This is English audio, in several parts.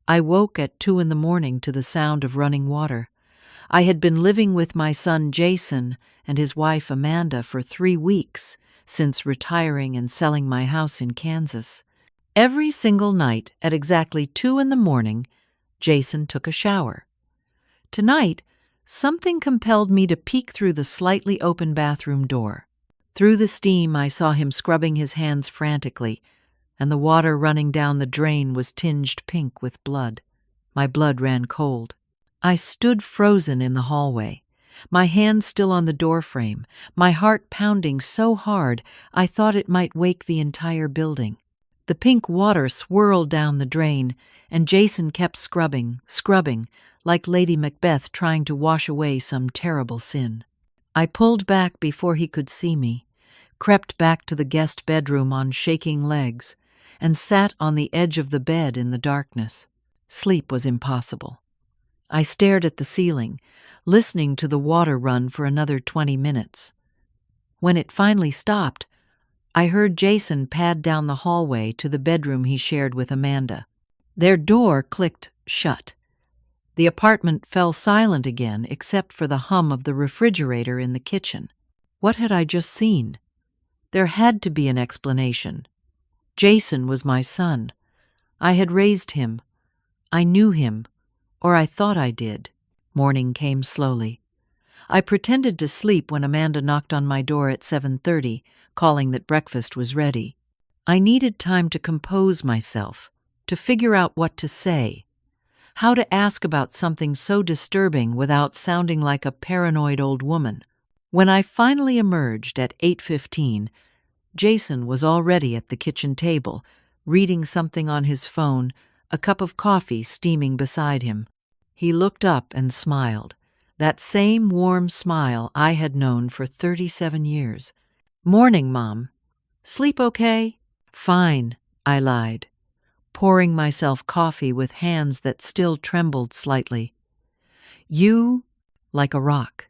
I woke at 2 in the morning to the sound of running water. I had been living with my son Jason and his wife Amanda for 3 weeks since retiring and selling my house in Kansas. Every single night at exactly 2 in the morning, Jason took a shower. Tonight, something compelled me to peek through the slightly open bathroom door. Through the steam, I saw him scrubbing his hands frantically, and the water running down the drain was tinged pink with blood. My blood ran cold. I stood frozen in the hallway, my hand still on the doorframe, my heart pounding so hard I thought it might wake the entire building. The pink water swirled down the drain, and Jason kept scrubbing, like Lady Macbeth trying to wash away some terrible sin. I pulled back before he could see me, crept back to the guest bedroom on shaking legs, and sat on the edge of the bed in the darkness. Sleep was impossible. I stared at the ceiling, listening to the water run for another 20 minutes. When it finally stopped, I heard Jason pad down the hallway to the bedroom he shared with Amanda. Their door clicked shut. The apartment fell silent again except for the hum of the refrigerator in the kitchen. What had I just seen? There had to be an explanation. Jason was my son. I had raised him. I knew him, or I thought I did. Morning came slowly. I pretended to sleep when Amanda knocked on my door at 7:30, calling that breakfast was ready. I needed time to compose myself, to figure out what to say, how to ask about something so disturbing without sounding like a paranoid old woman. When I finally emerged at 8:15, Jason was already at the kitchen table, reading something on his phone, a cup of coffee steaming beside him. He looked up and smiled, that same warm smile I had known for 37 years. "Morning, Mom. Sleep okay?" "Fine," I lied, pouring myself coffee with hands that still trembled slightly. "You?" "Like a rock."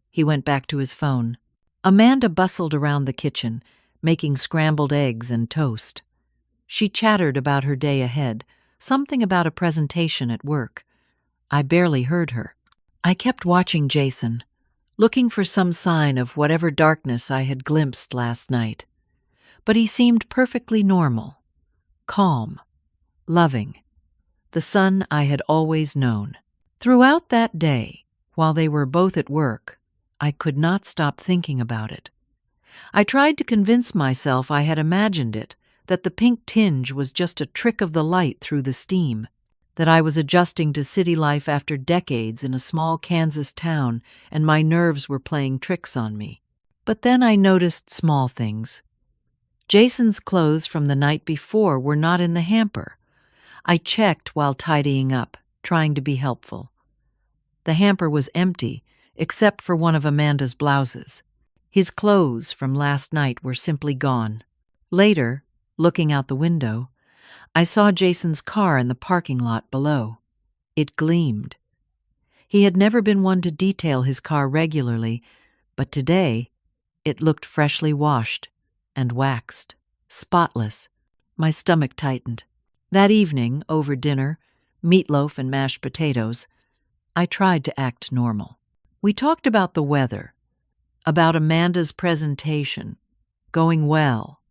He went back to his phone. Amanda bustled around the kitchen, making scrambled eggs and toast. She chattered about her day ahead, something about a presentation at work. I barely heard her. I kept watching Jason, looking for some sign of whatever darkness I had glimpsed last night. But he seemed perfectly normal, calm, loving, the son I had always known. Throughout that day, while they were both at work, I could not stop thinking about it. I tried to convince myself I had imagined it, that the pink tinge was just a trick of the light through the steam, that I was adjusting to city life after decades in a small Kansas town and my nerves were playing tricks on me. But then I noticed small things. Jason's clothes from the night before were not in the hamper. I checked while tidying up, trying to be helpful. The hamper was empty, except for one of Amanda's blouses. His clothes from last night were simply gone. Later, looking out the window, I saw Jason's car in the parking lot below. It gleamed. He had never been one to detail his car regularly, but today it looked freshly washed and waxed, spotless. My stomach tightened. That evening, over dinner, meatloaf and mashed potatoes, I tried to act normal. We talked about the weather, about Amanda's presentation, going well,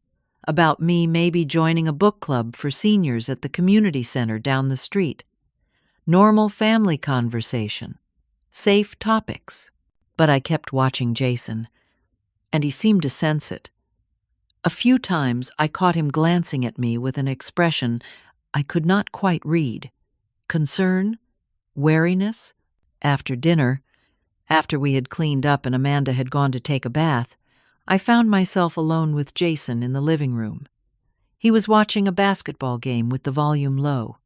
about me maybe joining a book club for seniors at the community center down the street. Normal family conversation, safe topics. But I kept watching Jason, and he seemed to sense it. A few times I caught him glancing at me with an expression I could not quite read. Concern? Wariness? After dinner, after we had cleaned up and Amanda had gone to take a bath, I found myself alone with Jason in the living room. He was watching a basketball game with the volume low.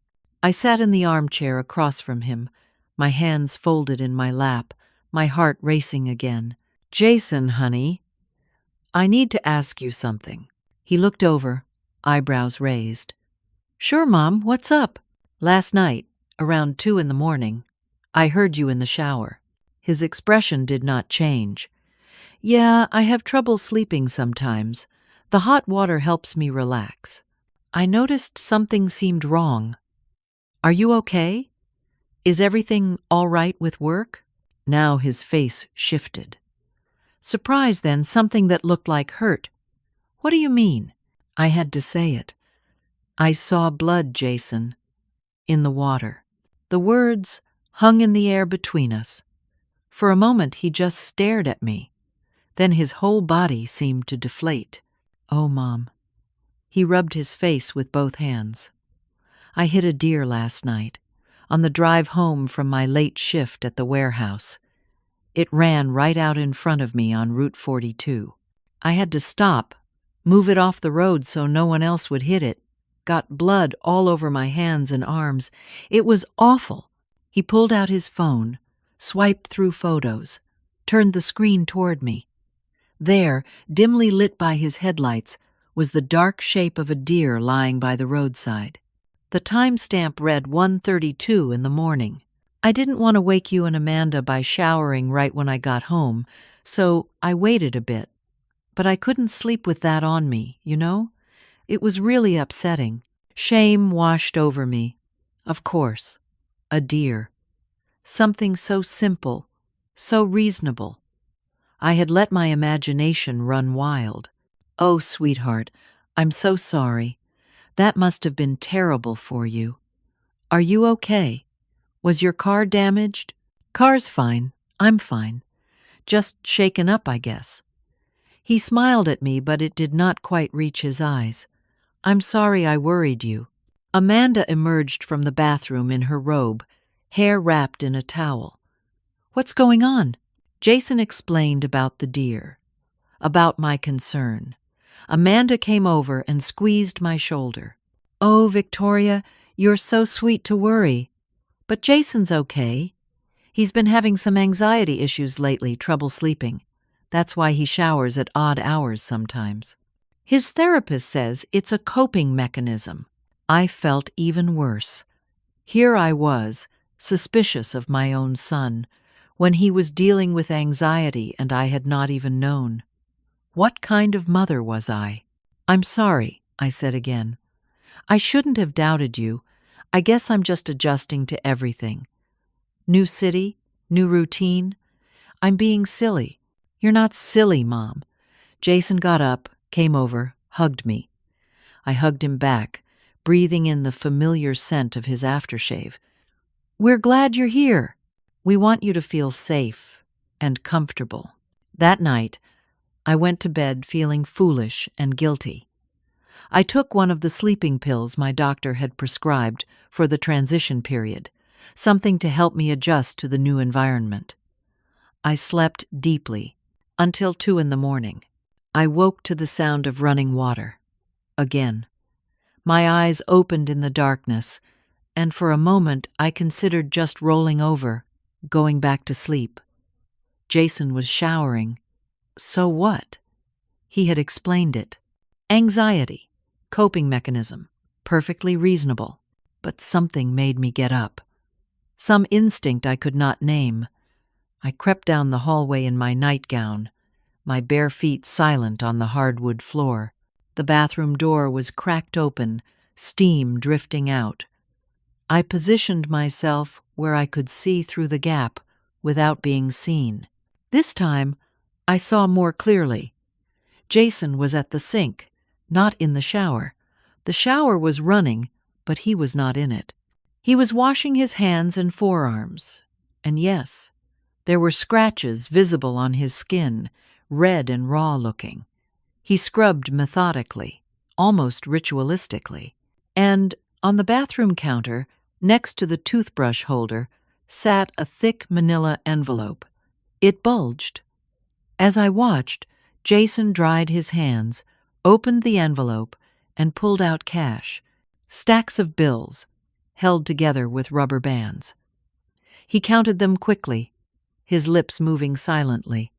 I sat in the armchair across from him, my hands folded in my lap, my heart racing again. "Jason, honey, I need to ask you something." He looked over, eyebrows raised. "Sure, Mom, what's up?" "Last night, around 2 in the morning, I heard you in the shower." His expression did not change. "Yeah, I have trouble sleeping sometimes. The hot water helps me relax." I noticed something seemed wrong. Are you okay? Is everything all right with work? Now his face shifted. Surprise then, something that looked like hurt. What do you mean? I had to say it. I saw blood, Jason, in the water. The words hung in the air between us. For a moment he just stared at me. Then his whole body seemed to deflate. Oh, Mom. He rubbed his face with both hands. I hit a deer last night, on the drive home from my late shift at the warehouse. It ran right out in front of me on Route 42. I had to stop, move it off the road so no one else would hit it. Got blood all over my hands and arms. It was awful. He pulled out his phone, swiped through photos, turned the screen toward me. There, dimly lit by his headlights, was the dark shape of a deer lying by the roadside. The timestamp read 1:32 in the morning. I didn't want to wake you and Amanda by showering right when I got home, so I waited a bit. But I couldn't sleep with that on me, you know? It was really upsetting. Shame washed over me. Of course, a deer. Something so simple, so reasonable. I had let my imagination run wild. Oh, sweetheart, I'm so sorry. That must have been terrible for you. Are you okay? Was your car damaged? Car's fine. I'm fine. Just shaken up, I guess. He smiled at me, but it did not quite reach his eyes. I'm sorry I worried you. Amanda emerged from the bathroom in her robe, hair wrapped in a towel. What's going on? Jason explained about the deer, about my concern. Amanda came over and squeezed my shoulder. Oh, Victoria, you're so sweet to worry. But Jason's okay. He's been having some anxiety issues lately, trouble sleeping. That's why he showers at odd hours sometimes. His therapist says it's a coping mechanism. I felt even worse. Here I was, suspicious of my own son, when he was dealing with anxiety and I had not even known. What kind of mother was I? I'm sorry, I said again. I shouldn't have doubted you. I guess I'm just adjusting to everything. New city, new routine. I'm being silly. You're not silly, Mom. Jason got up, came over, hugged me. I hugged him back, breathing in the familiar scent of his aftershave. We're glad you're here. We want you to feel safe and comfortable. That night, I went to bed feeling foolish and guilty. I took one of the sleeping pills my doctor had prescribed for the transition period, something to help me adjust to the new environment. I slept deeply until 2 in the morning. I woke to the sound of running water. Again. My eyes opened in the darkness, and for a moment I considered just rolling over, going back to sleep. Jason was showering. So what? He had explained it. Anxiety, coping mechanism, perfectly reasonable. But something made me get up. Some instinct I could not name. I crept down the hallway in my nightgown, my bare feet silent on the hardwood floor. The bathroom door was cracked open, steam drifting out. I positioned myself where I could see through the gap without being seen. This time, I saw more clearly. Jason was at the sink, not in the shower. The shower was running, but he was not in it. He was washing his hands and forearms. And yes, there were scratches visible on his skin, red and raw-looking. He scrubbed methodically, almost ritualistically. And on the bathroom counter, next to the toothbrush holder, sat a thick manila envelope. It bulged. As I watched, Jason dried his hands, opened the envelope, and pulled out cash, stacks of bills, held together with rubber bands. He counted them quickly, his lips moving silently.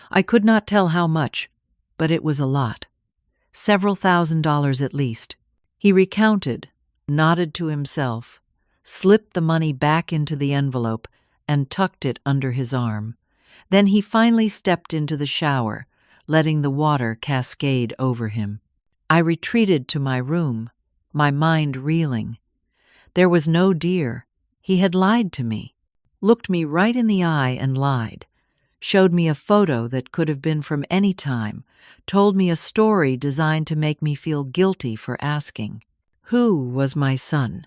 I could not tell how much, but it was a lot. Several $1,000s at least. He recounted, nodded to himself, slipped the money back into the envelope, and tucked it under his arm. Then he finally stepped into the shower, letting the water cascade over him. I retreated to my room, my mind reeling. There was no deer. He had lied to me, looked me right in the eye and lied, showed me a photo that could have been from any time, told me a story designed to make me feel guilty for asking. Who was my son?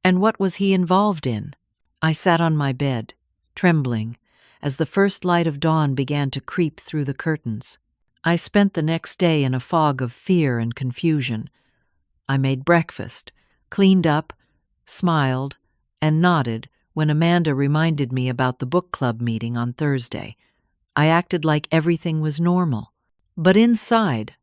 And what was he involved in? I sat on my bed, trembling, as the first light of dawn began to creep through the curtains. I spent the next day in a fog of fear and confusion. I made breakfast, cleaned up, smiled, and nodded when Amanda reminded me about the book club meeting on Thursday. I acted like everything was normal. But inside,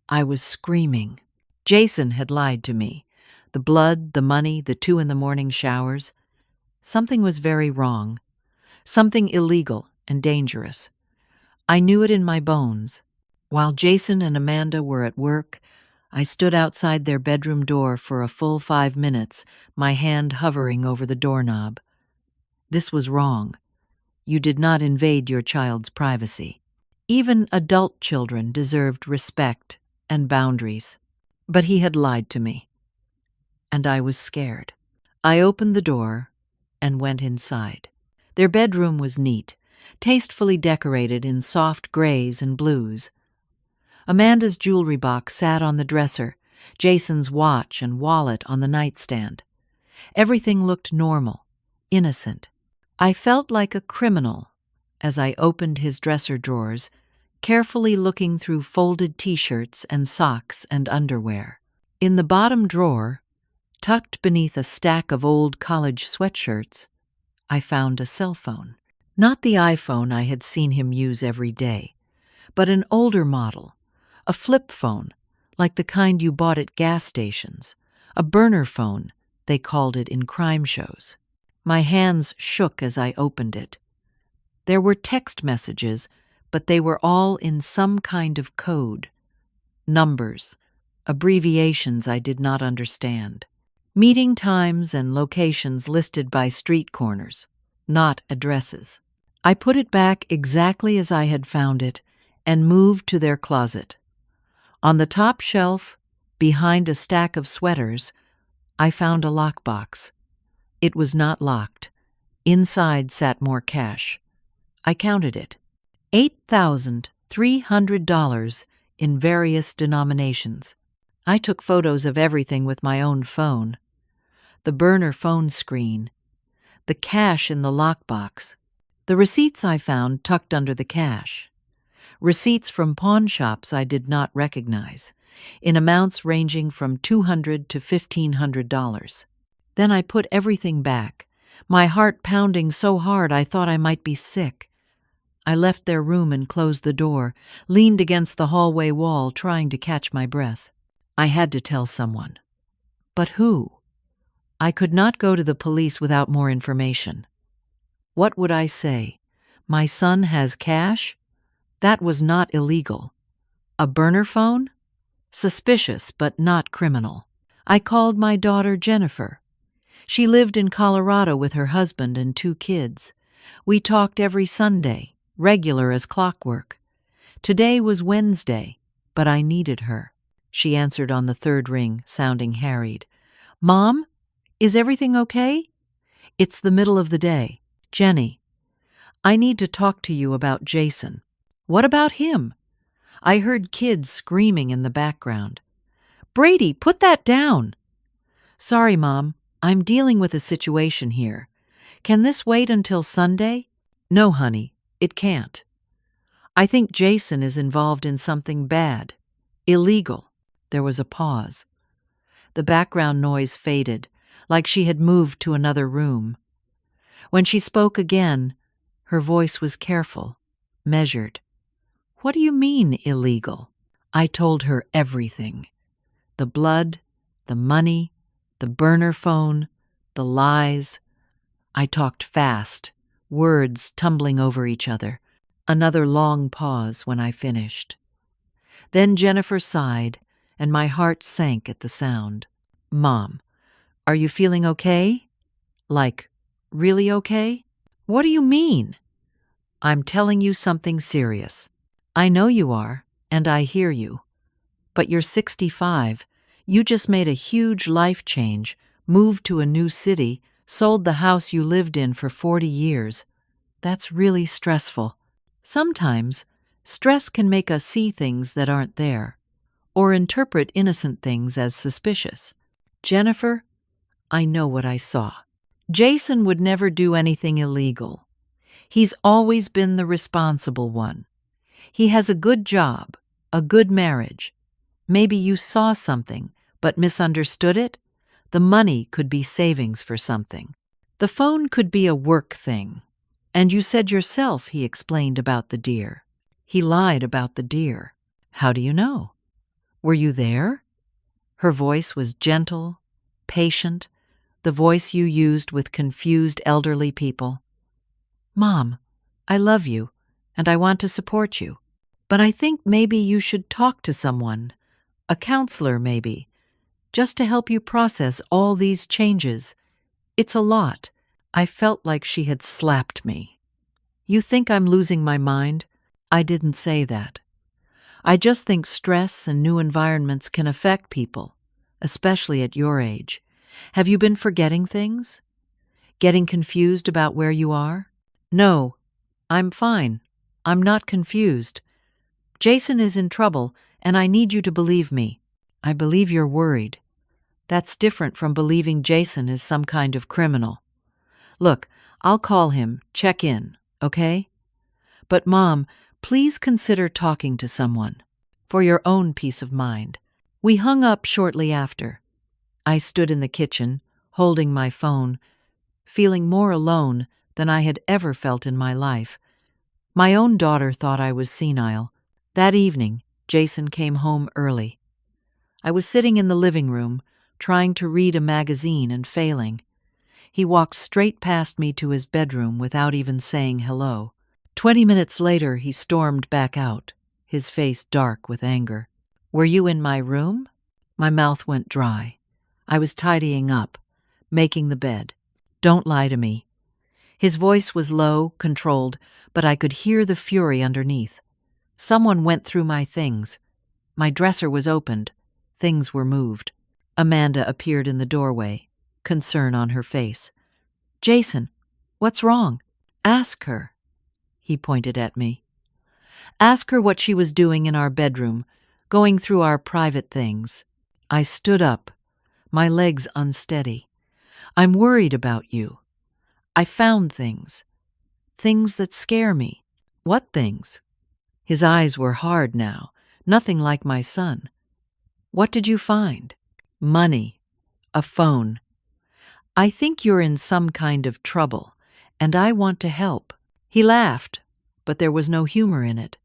I was screaming. Jason had lied to me. The blood, the money, the 2 a.m. showers. Something was very wrong. Something illegal and dangerous. I knew it in my bones. While Jason and Amanda were at work, I stood outside their bedroom door for a full 5 minutes, my hand hovering over the doorknob. This was wrong. You did not invade your child's privacy. Even adult children deserved respect and boundaries. But he had lied to me. And I was scared. I opened the door and went inside. Their bedroom was neat, tastefully decorated in soft grays and blues. Amanda's jewelry box sat on the dresser, Jason's watch and wallet on the nightstand. Everything looked normal, innocent. I felt like a criminal as I opened his dresser drawers, carefully looking through folded t-shirts and socks and underwear. In the bottom drawer, tucked beneath a stack of old college sweatshirts, I found a cell phone. Not the iPhone I had seen him use every day, but an older model, a flip phone, like the kind you bought at gas stations, a burner phone, they called it in crime shows. My hands shook as I opened it. There were text messages, but they were all in some kind of code. Numbers, abbreviations I did not understand. Meeting times and locations listed by street corners, not addresses. I put it back exactly as I had found it and moved to their closet. On the top shelf, behind a stack of sweaters, I found a lockbox. It was not locked. Inside sat more cash. I counted it. $8,300 in various denominations. I took photos of everything with my own phone. The burner phone screen, the cash in the lockbox, the receipts I found tucked under the cash. Receipts from pawn shops I did not recognize, in amounts ranging from $200 to $1,500. Then I put everything back, my heart pounding so hard I thought I might be sick. I left their room and closed the door, leaned against the hallway wall, trying to catch my breath. I had to tell someone. But who? I could not go to the police without more information. What would I say? My son has cash? That was not illegal. A burner phone? Suspicious, but not criminal. I called my daughter Jennifer. She lived in Colorado with her husband and 2 kids. We talked every Sunday, regular as clockwork. Today was Wednesday, but I needed her. She answered on the 3rd ring, sounding harried. Mom, is everything okay? It's the middle of the day. Jenny, I need to talk to you about Jason. What about him? I heard kids screaming in the background. Brady, put that down. Sorry, Mom. I'm dealing with a situation here. Can this wait until Sunday? No, honey, it can't. I think Jason is involved in something bad. Illegal. There was a pause. The background noise faded, like she had moved to another room. When she spoke again, her voice was careful, measured. What do you mean, illegal? I told her everything. The blood, the money, the burner phone, the lies. I talked fast, words tumbling over each other. Another long pause when I finished. Then Jennifer sighed, and my heart sank at the sound. Mom, are you feeling okay? Like, really okay? What do you mean? I'm telling you something serious. I know you are, and I hear you. But you're 65. You just made a huge life change, moved to a new city, sold the house you lived in for 40 years. That's really stressful. Sometimes, stress can make us see things that aren't there, or interpret innocent things as suspicious. Jennifer, I know what I saw. Jason would never do anything illegal. He's always been the responsible one. He has a good job, a good marriage. Maybe you saw something, but misunderstood it? The money could be savings for something. The phone could be a work thing. And you said yourself he explained about the deer. He lied about the deer. How do you know? Were you there? Her voice was gentle, patient, the voice you used with confused elderly people. Mom, I love you, and I want to support you. But I think maybe you should talk to someone, a counselor maybe, just to help you process all these changes. It's a lot. I felt like she had slapped me. You think I'm losing my mind? I didn't say that. I just think stress and new environments can affect people, especially at your age. Have you been forgetting things? Getting confused about where you are? No, I'm fine. I'm not confused. Jason is in trouble, and I need you to believe me. I believe you're worried. That's different from believing Jason is some kind of criminal. Look, I'll call him, check in, okay? But Mom, please consider talking to someone, for your own peace of mind. We hung up shortly after. I stood in the kitchen, holding my phone, feeling more alone than I had ever felt in my life. My own daughter thought I was senile. That evening, Jason came home early. I was sitting in the living room, trying to read a magazine and failing. He walked straight past me to his bedroom without even saying hello. 20 minutes later, he stormed back out, his face dark with anger. Were you in my room? My mouth went dry. I was tidying up, making the bed. Don't lie to me. His voice was low, controlled, but I could hear the fury underneath. Someone went through my things. My dresser was opened. Things were moved. Amanda appeared in the doorway, concern on her face. Jason, what's wrong? Ask her. He pointed at me. Ask her what she was doing in our bedroom, going through our private things. I stood up, my legs unsteady. I'm worried about you. I found things. Things that scare me. What things? His eyes were hard now, nothing like my son. What did you find? Money. A phone. I think you're in some kind of trouble, and I want to help. He laughed, but there was no humor in it.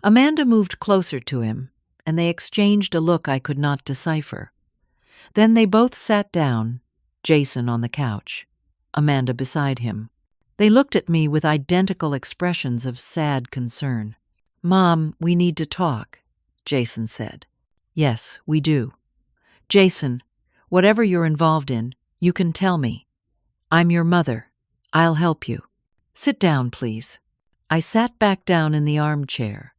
Amanda moved closer to him, and they exchanged a look I could not decipher. Then they both sat down, Jason on the couch, Amanda beside him. They looked at me with identical expressions of sad concern. Mom, we need to talk, Jason said. Yes, we do. Jason, whatever you're involved in, you can tell me. I'm your mother. I'll help you. Sit down, please. I sat back down in the armchair,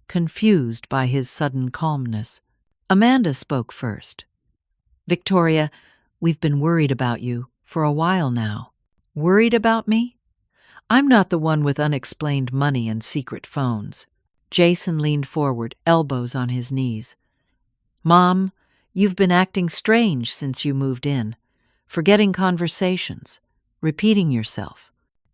confused by his sudden calmness. Amanda spoke first. Victoria, we've been worried about you for a while now. Worried about me? I'm not the one with unexplained money and secret phones. Jason leaned forward, elbows on his knees. Mom, you've been acting strange since you moved in, forgetting conversations, repeating yourself,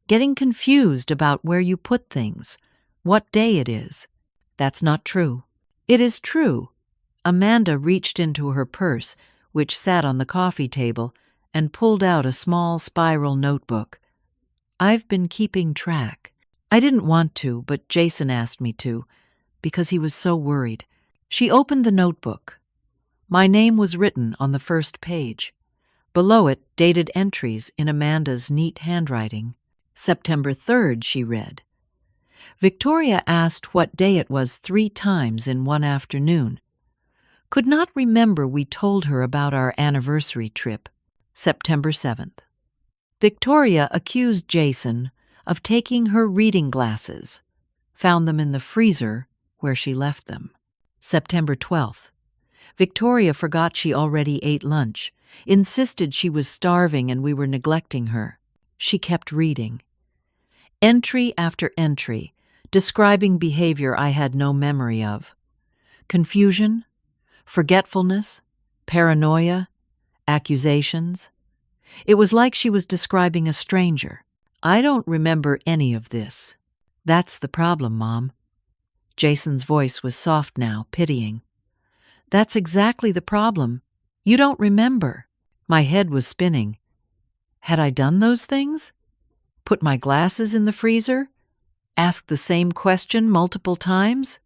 getting confused about where you put things, what day it is. That's not true. It is true. Amanda reached into her purse, which sat on the coffee table, and pulled out a small spiral notebook. I've been keeping track. I didn't want to, but Jason asked me to, because he was so worried. She opened the notebook. My name was written on the first page. Below it, dated entries in Amanda's neat handwriting. September 3rd, she read. Victoria asked what day it was 3 times in one afternoon. Could not remember we told her about our anniversary trip. September 7th. Victoria accused Jason of taking her reading glasses. Found them in the freezer where she left them. September 12th. Victoria forgot she already ate lunch insisted she was starving and we were neglecting her. She kept reading. Entry after entry, describing behavior I had no memory of. Confusion, forgetfulness, paranoia, accusations. It was like she was describing a stranger. I don't remember any of this. That's the problem, Mom. Jason's voice was soft now, pitying. That's exactly the problem. You don't remember. My head was spinning. Had I done those things? Put my glasses in the freezer? Asked the same question multiple times?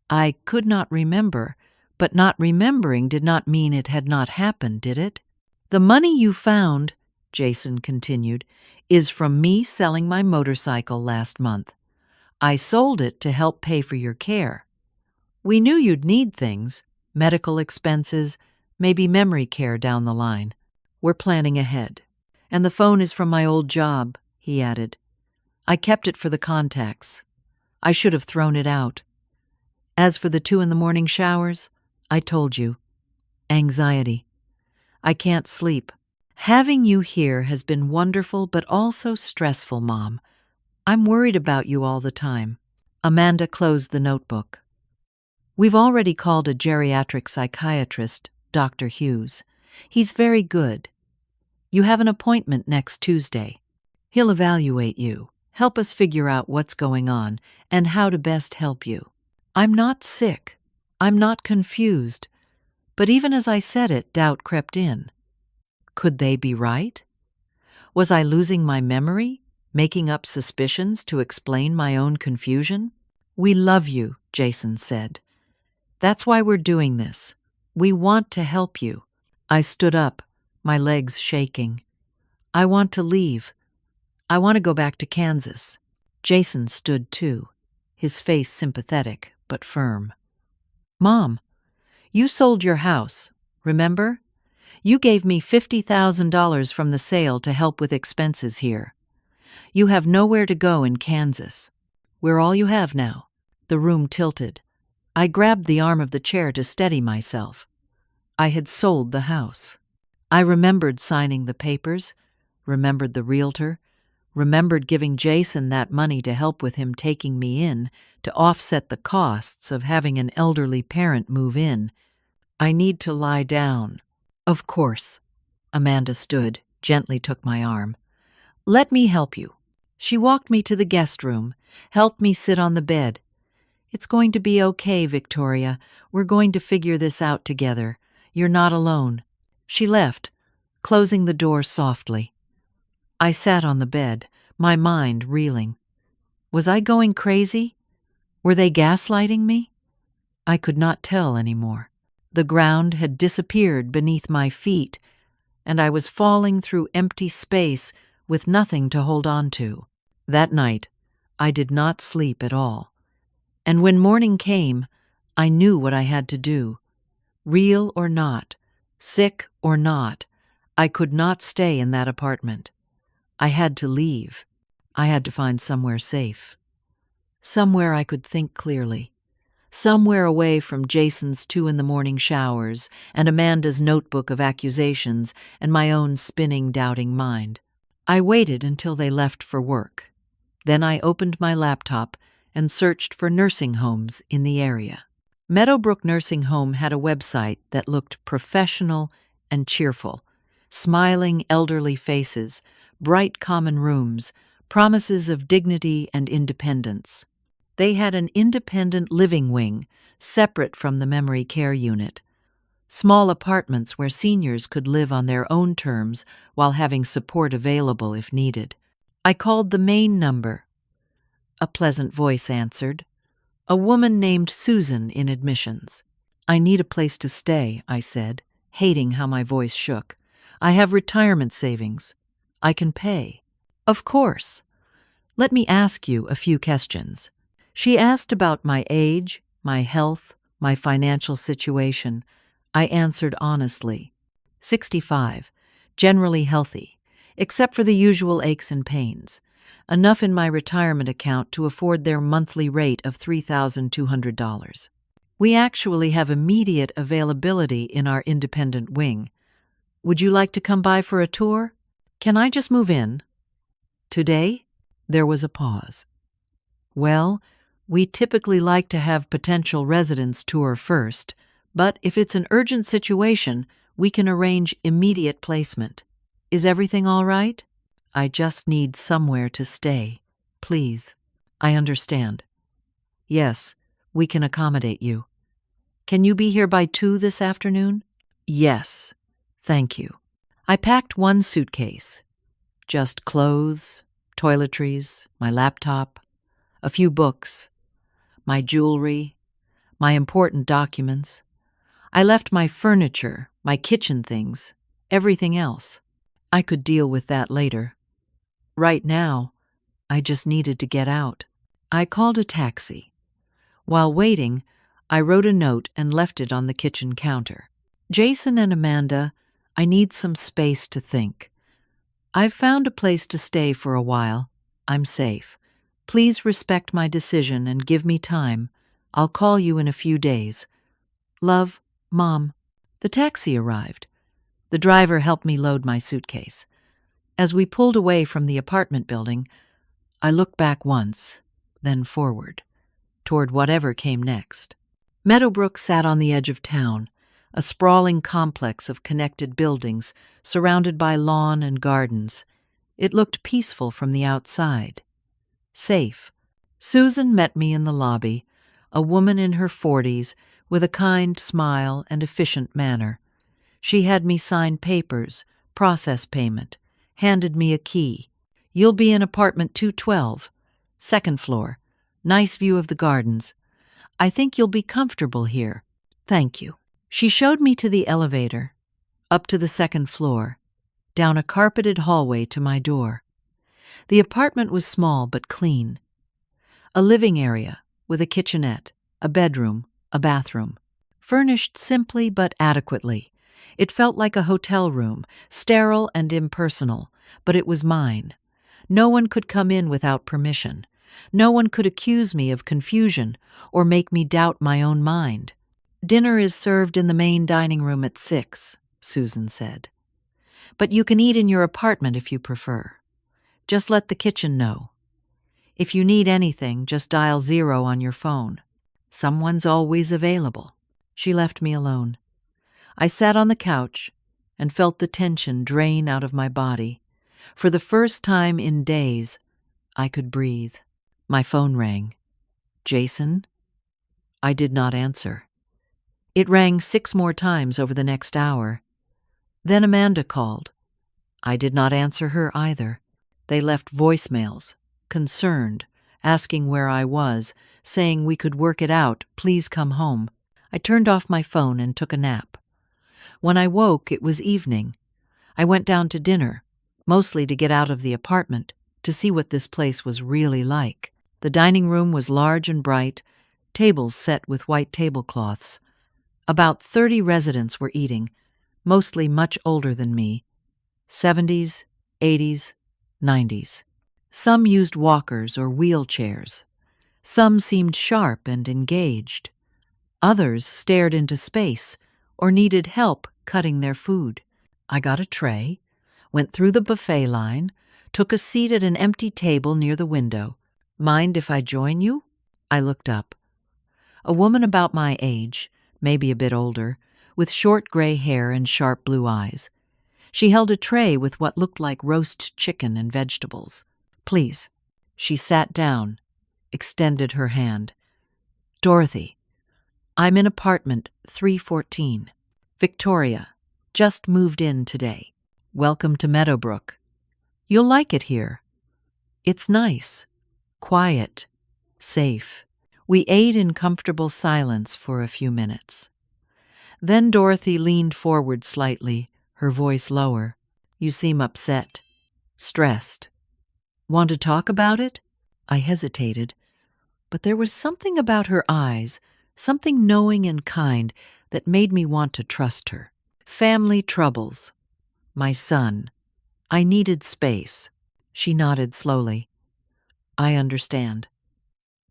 I could not remember, but not remembering did not mean it had not happened, did it? The money you found, Jason continued, is from me selling my motorcycle last month. I sold it to help pay for your care. We knew you'd need things, medical expenses, maybe memory care down the line. We're planning ahead. And the phone is from my old job, he added. I kept it for the contacts. I should have thrown it out. As for the 2 a.m. showers, I told you. Anxiety. I can't sleep. Having you here has been wonderful but also stressful, Mom. I'm worried about you all the time. Amanda closed the notebook. We've already called a geriatric psychiatrist, Dr. Hughes. He's very good. You have an appointment next Tuesday. He'll evaluate you, help us figure out what's going on and how to best help you. I'm not sick. I'm not confused. But even as I said it, doubt crept in. Could they be right? Was I losing my memory, making up suspicions to explain my own confusion? We love you, Jason said. That's why we're doing this. We want to help you. I stood up, my legs shaking. I want to leave. I want to go back to Kansas. Jason stood too, his face sympathetic but firm. Mom, you sold your house, remember? You gave me $50,000 from the sale to help with expenses here. You have nowhere to go in Kansas. We're all you have now. The room tilted. I grabbed the arm of the chair to steady myself. I had sold the house. I remembered signing the papers, remembered the realtor, remembered giving Jason that money to help with him taking me in to offset the costs of having an elderly parent move in. I need to lie down. Of course. Amanda stood, gently took my arm. Let me help you. She walked me to the guest room, helped me sit on the bed. It's going to be okay, Victoria. We're going to figure this out together. You're not alone. She left, closing the door softly. I sat on the bed, my mind reeling. Was I going crazy? Were they gaslighting me? I could not tell anymore. The ground had disappeared beneath my feet, and I was falling through empty space with nothing to hold on to. That night, I did not sleep at all. And when morning came, I knew what I had to do. Real or not, sick or not, I could not stay in that apartment. I had to leave. I had to find somewhere safe. Somewhere I could think clearly. Somewhere away from Jason's 2 a.m. showers and Amanda's notebook of accusations and my own spinning, doubting mind. I waited until they left for work. Then I opened my laptop and searched for nursing homes in the area. Meadowbrook Nursing Home had a website that looked professional and cheerful. Smiling elderly faces, bright common rooms, promises of dignity and independence. They had an independent living wing, separate from the memory care unit. Small apartments where seniors could live on their own terms while having support available if needed. I called the main number. A pleasant voice answered. A woman named Susan in admissions. I need a place to stay, I said, hating how my voice shook. I have retirement savings. I can pay. Of course. Let me ask you a few questions. She asked about my age, my health, my financial situation. I answered honestly. 65, generally healthy, except for the usual aches and pains. Enough in my retirement account to afford their monthly rate of $3,200. We actually have immediate availability in our independent wing. Would you like to come by for a tour? Can I just move in? Today? There was a pause. Well, we typically like to have potential residents tour first, but if it's an urgent situation, we can arrange immediate placement. Is everything all right? I just need somewhere to stay. Please. I understand. Yes, we can accommodate you. Can you be here by 2 this afternoon? Yes. Thank you. I packed one suitcase. Just clothes, toiletries, my laptop, a few books, my jewelry, my important documents. I left my furniture, my kitchen things, everything else. I could deal with that later. Right now, I just needed to get out. I called a taxi. While waiting, I wrote a note and left it on the kitchen counter. Jason and Amanda, I need some space to think. I've found a place to stay for a while. I'm safe. Please respect my decision and give me time. I'll call you in a few days. Love, Mom. The taxi arrived. The driver helped me load my suitcase. As we pulled away from the apartment building, I looked back once, then forward, toward whatever came next. Meadowbrook sat on the edge of town, a sprawling complex of connected buildings surrounded by lawn and gardens. It looked peaceful from the outside. Safe. Susan met me in the lobby, a woman in her 40s with a kind smile and efficient manner. She had me sign papers, process payment, handed me a key. You'll be in apartment 212, second floor. Nice view of the gardens. I think you'll be comfortable here. Thank you. She showed me to the elevator, up to the second floor, down a carpeted hallway to my door. The apartment was small but clean. A living area with a kitchenette, a bedroom, a bathroom. Furnished simply but adequately. It felt like a hotel room, sterile and impersonal, but it was mine. No one could come in without permission. No one could accuse me of confusion or make me doubt my own mind. Dinner is served in the main dining room at 6, Susan said. But you can eat in your apartment if you prefer. Just let the kitchen know. If you need anything, just dial 0 on your phone. Someone's always available. She left me alone. I sat on the couch and felt the tension drain out of my body. For the first time in days, I could breathe. My phone rang. Jason? I did not answer. It rang 6 more times over the next hour. Then Amanda called. I did not answer her either. They left voicemails, concerned, asking where I was, saying we could work it out, please come home. I turned off my phone and took a nap. When I woke, it was evening. I went down to dinner, mostly to get out of the apartment, to see what this place was really like. The dining room was large and bright, tables set with white tablecloths. About 30 residents were eating, mostly much older than me, 70s, 80s, 90s. Some used walkers or wheelchairs. Some seemed sharp and engaged. Others stared into space or needed help cutting their food. I got a tray, went through the buffet line, took a seat at an empty table near the window. Mind if I join you? I looked up. A woman about my age, maybe a bit older, with short gray hair and sharp blue eyes. She held a tray with what looked like roast chicken and vegetables. Please. She sat down, extended her hand. Dorothy, I'm in apartment 314. Victoria, just moved in today. Welcome to Meadowbrook. You'll like it here. It's nice, quiet, safe. We ate in comfortable silence for a few minutes. Then Dorothy leaned forward slightly, her voice lower. You seem upset, stressed. Want to talk about it? I hesitated, but there was something about her eyes, something knowing and kind, that made me want to trust her. Family troubles. My son. I needed space. She nodded slowly. I understand.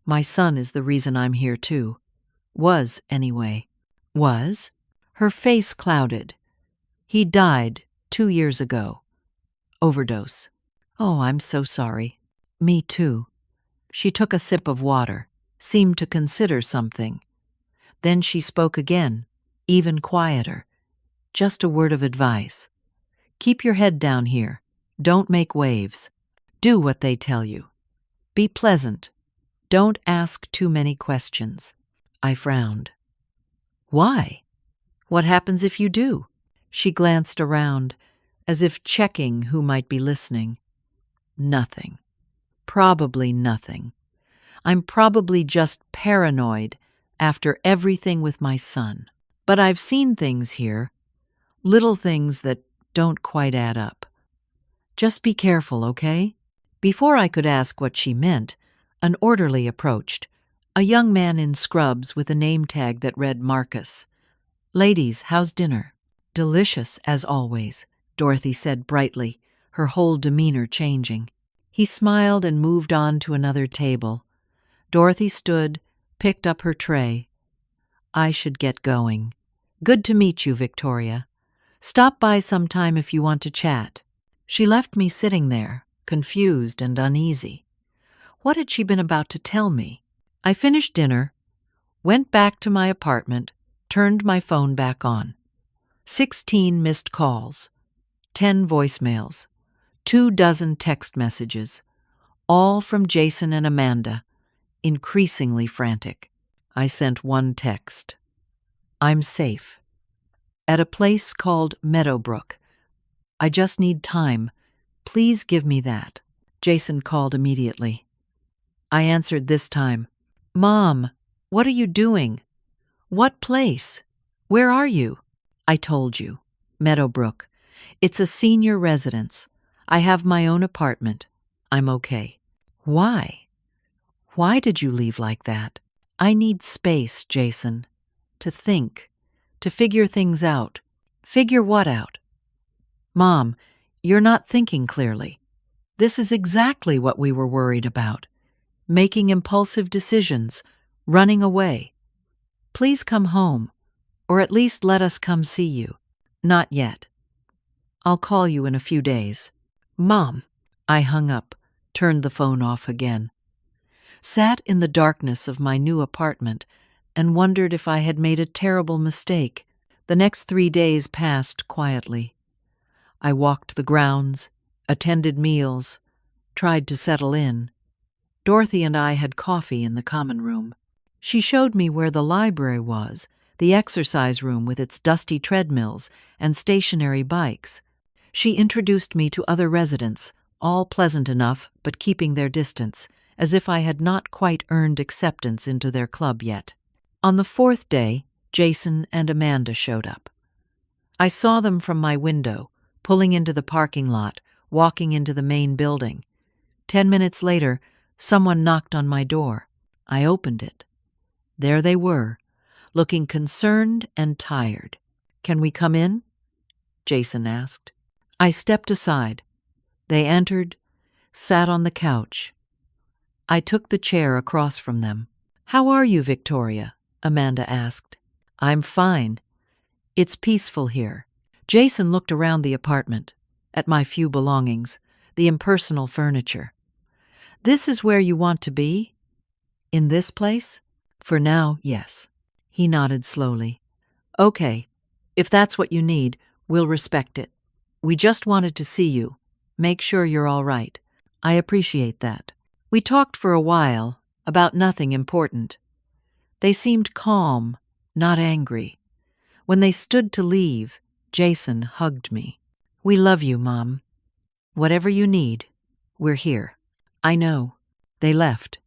My son is the reason I'm here too. Was, anyway. Was? Her face clouded. He died 2 years ago. Overdose. Oh, I'm so sorry. Me too. She took a sip of water, seemed to consider something. Then she spoke again, even quieter. Just a word of advice. Keep your head down here. Don't make waves. Do what they tell you. Be pleasant. Don't ask too many questions. I frowned. Why? What happens if you do? She glanced around, as if checking who might be listening. Nothing. Probably nothing. I'm probably just paranoid after everything with my son. But I've seen things here, little things that don't quite add up. Just be careful, okay? Before I could ask what she meant, an orderly approached, a young man in scrubs with a name tag that read Marcus. Ladies, how's dinner? Delicious, as always, Dorothy said brightly, her whole demeanor changing. He smiled and moved on to another table. Dorothy stood, picked up her tray. I should get going. Good to meet you, Victoria. Stop by sometime if you want to chat. She left me sitting there, confused and uneasy. What had she been about to tell me? I finished dinner, went back to my apartment, turned my phone back on. 16 missed calls, 10 voicemails, 24 text messages, all from Jason and Amanda, increasingly frantic. I sent one text. I'm safe. At a place called Meadowbrook. I just need time. Please give me that. Jason called immediately. I answered this time. Mom, what are you doing? What place? Where are you? I told you. Meadowbrook. It's a senior residence. I have my own apartment. I'm okay. Why? Why did you leave like that? I need space, Jason. To think. To figure things out. Figure what out? Mom, you're not thinking clearly. This is exactly what we were worried about. Making impulsive decisions. Running away. Please come home. Or at least let us come see you. Not yet. I'll call you in a few days. Mom. I hung up, turned the phone off again. Sat in the darkness of my new apartment and wondered if I had made a terrible mistake. The next 3 days passed quietly. I walked the grounds, attended meals, tried to settle in. Dorothy and I had coffee in the common room. She showed me where the library was, the exercise room with its dusty treadmills and stationary bikes. She introduced me to other residents, all pleasant enough but keeping their distance, as if I had not quite earned acceptance into their club yet. On the 4th day, Jason and Amanda showed up. I saw them from my window, pulling into the parking lot, walking into the main building. 10 minutes later, someone knocked on my door. I opened it. There they were, looking concerned and tired. Can we come in? Jason asked. I stepped aside. They entered, sat on the couch. I took the chair across from them. How are you, Victoria? Amanda asked. I'm fine. It's peaceful here. Jason looked around the apartment, at my few belongings, the impersonal furniture. This is where you want to be? In this place? For now, yes. He nodded slowly. Okay, if that's what you need, we'll respect it. We just wanted to see you. Make sure you're all right. I appreciate that. We talked for a while, about nothing important. They seemed calm, not angry. When they stood to leave, Jason hugged me. We love you, Mom. Whatever you need, we're here. I know. They left.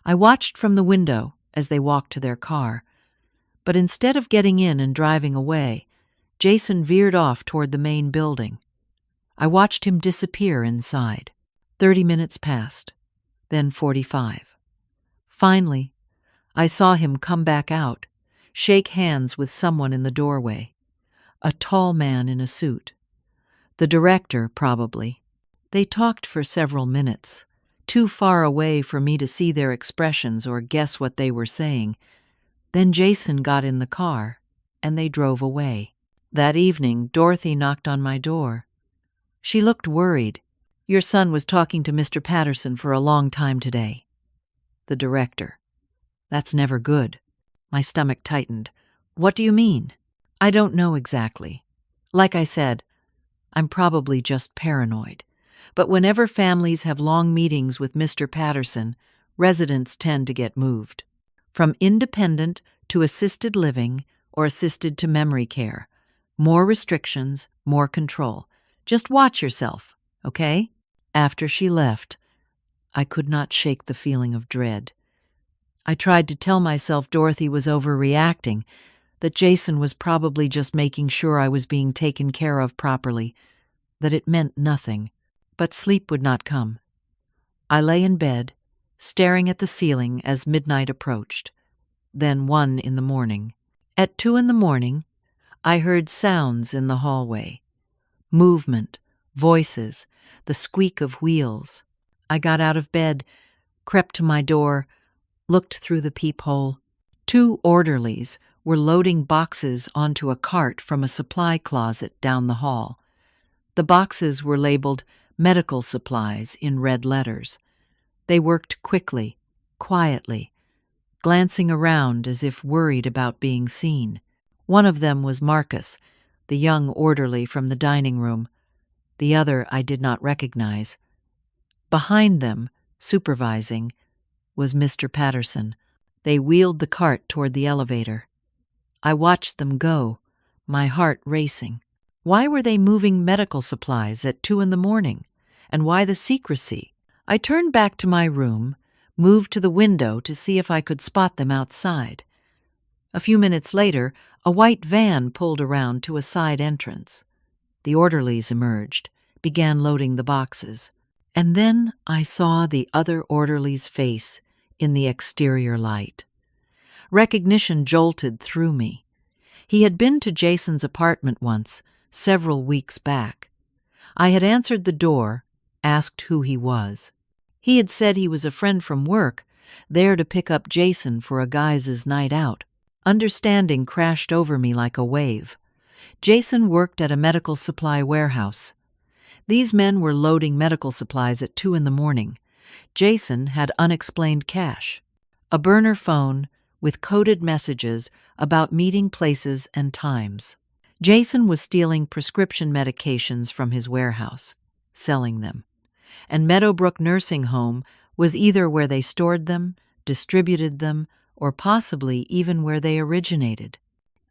I watched from the window as they walked to their car, but instead of getting in and driving away, Jason veered off toward the main building. I watched him disappear inside. 30 minutes passed, then 45. Finally, I saw him come back out, shake hands with someone in the doorway. A tall man in a suit. The director, probably. They talked for several minutes, too far away for me to see their expressions or guess what they were saying. Then Jason got in the car, and they drove away. That evening, Dorothy knocked on my door. She looked worried. "Your son was talking to Mr. Patterson for a long time today." The director. "That's never good." My stomach tightened. "What do you mean?" "I don't know exactly. Like I said, I'm probably just paranoid. But whenever families have long meetings with Mr. Patterson, residents tend to get moved. From independent to assisted living or assisted to memory care. More restrictions, more control. Just watch yourself, okay?" After she left, I could not shake the feeling of dread. I tried to tell myself Dorothy was overreacting, that Jason was probably just making sure I was being taken care of properly, that it meant nothing, but sleep would not come. I lay in bed, staring at the ceiling as midnight approached. Then 1 in the morning. At 2 in the morning, I heard sounds in the hallway. Movement, voices, the squeak of wheels. I got out of bed, crept to my door, looked through the peephole. 2 orderlies were loading boxes onto a cart from a supply closet down the hall. The boxes were labeled medical supplies in red letters. They worked quickly, quietly, glancing around as if worried about being seen. One of them was Marcus, the young orderly from the dining room. The other I did not recognize. Behind them, supervising, was Mr. Patterson. They wheeled the cart toward the elevator. I watched them go, my heart racing. Why were they moving medical supplies at 2 in the morning? And why the secrecy? I turned back to my room, moved to the window to see if I could spot them outside. A few minutes later, a white van pulled around to a side entrance. The orderlies emerged, began loading the boxes. And then I saw the other orderly's face in the exterior light. Recognition jolted through me. He had been to Jason's apartment once, several weeks back. I had answered the door, asked who he was. He had said he was a friend from work, there to pick up Jason for a guys' night out. Understanding crashed over me like a wave. Jason worked at a medical supply warehouse. These men were loading medical supplies at 2 in the morning. Jason had unexplained cash. A burner phone with coded messages about meeting places and times. Jason was stealing prescription medications from his warehouse, selling them. And Meadowbrook Nursing Home was either where they stored them, distributed them, or possibly even where they originated.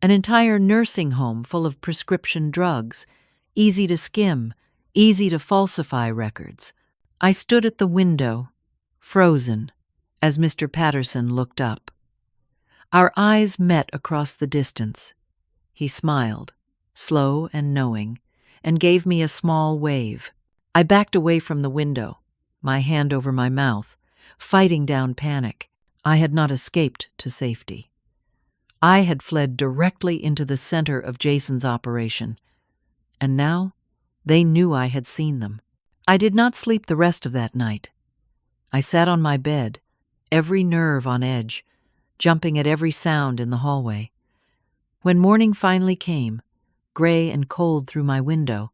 An entire nursing home full of prescription drugs, easy to skim, easy to falsify records. I stood at the window, frozen, as Mr. Patterson looked up. Our eyes met across the distance. He smiled, slow and knowing, and gave me a small wave. I backed away from the window, my hand over my mouth, fighting down panic. I had not escaped to safety. I had fled directly into the center of Jason's operation, and now they knew I had seen them. I did not sleep the rest of that night. I sat on my bed, every nerve on edge, jumping at every sound in the hallway. When morning finally came, gray and cold through my window,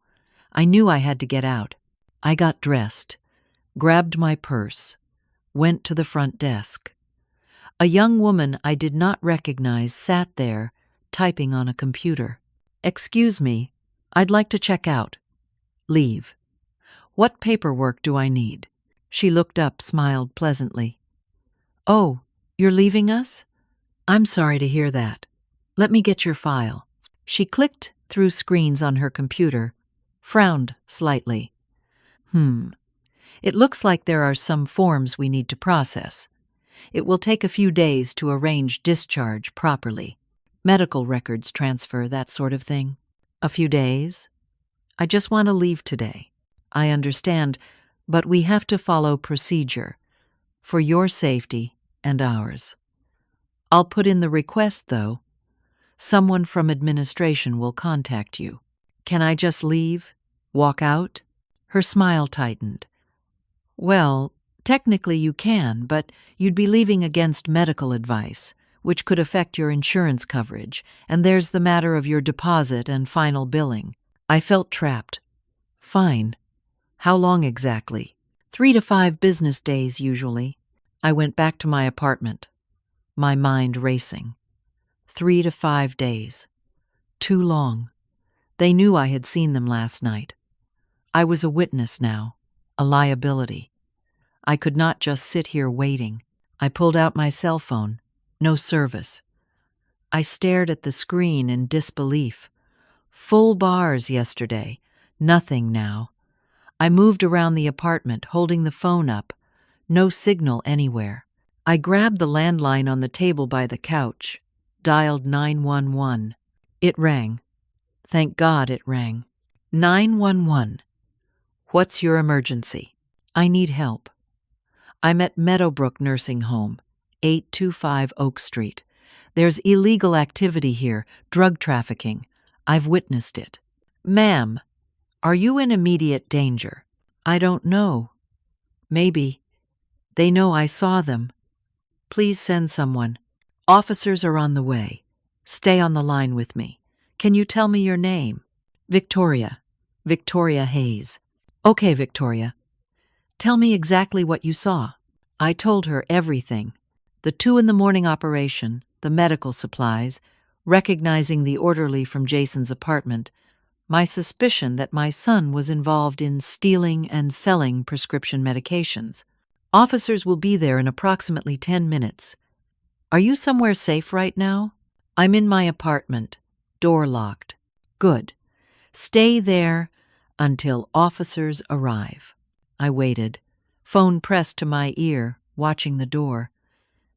I knew I had to get out. I got dressed, grabbed my purse, went to the front desk. A young woman I did not recognize sat there, typing on a computer. "Excuse me, I'd like to check out." "Leave." "What paperwork do I need?" She looked up, smiled pleasantly. "Oh, you're leaving us? I'm sorry to hear that. Let me get your file." She clicked through screens on her computer, frowned slightly. It looks like there are some forms we need to process. It will take a few days to arrange discharge properly. Medical records transfer, that sort of thing." "A few days? I just want to leave today." "I understand, but we have to follow procedure, for your safety and ours. I'll put in the request, though. Someone from administration will contact you." "Can I just leave? Walk out?" Her smile tightened. "Well, technically you can, but you'd be leaving against medical advice, which could affect your insurance coverage, and there's the matter of your deposit and final billing. I felt trapped. Fine. How long exactly? 3 to 5 business days, usually. I went back to my apartment, my mind racing. 3 to 5 days. Too long. They knew I had seen them last night. I was a witness now, a liability. I could not just sit here waiting. I pulled out my cell phone. No service. I stared at the screen in disbelief. Full bars yesterday. Nothing now. I moved around the apartment, holding the phone up. No signal anywhere. I grabbed the landline on the table by the couch, dialed 911. It rang. Thank God it rang. 911. What's your emergency? I need help. I'm at Meadowbrook Nursing Home, 825 Oak Street. There's illegal activity here, drug trafficking. I've witnessed it. Ma'am, are you in immediate danger? I don't know. Maybe. They know I saw them. Please send someone. Officers are on the way. Stay on the line with me. Can you tell me your name? Victoria. Victoria Hayes. Okay, Victoria. Tell me exactly what you saw. I told her everything. The 2 a.m. operation, the medical supplies, recognizing the orderly from Jason's apartment, my suspicion that my son was involved in stealing and selling prescription medications. Officers will be there in approximately 10 minutes. Are you somewhere safe right now? I'm in my apartment, door locked. Good. Stay there until officers arrive. I waited, phone pressed to my ear, watching the door.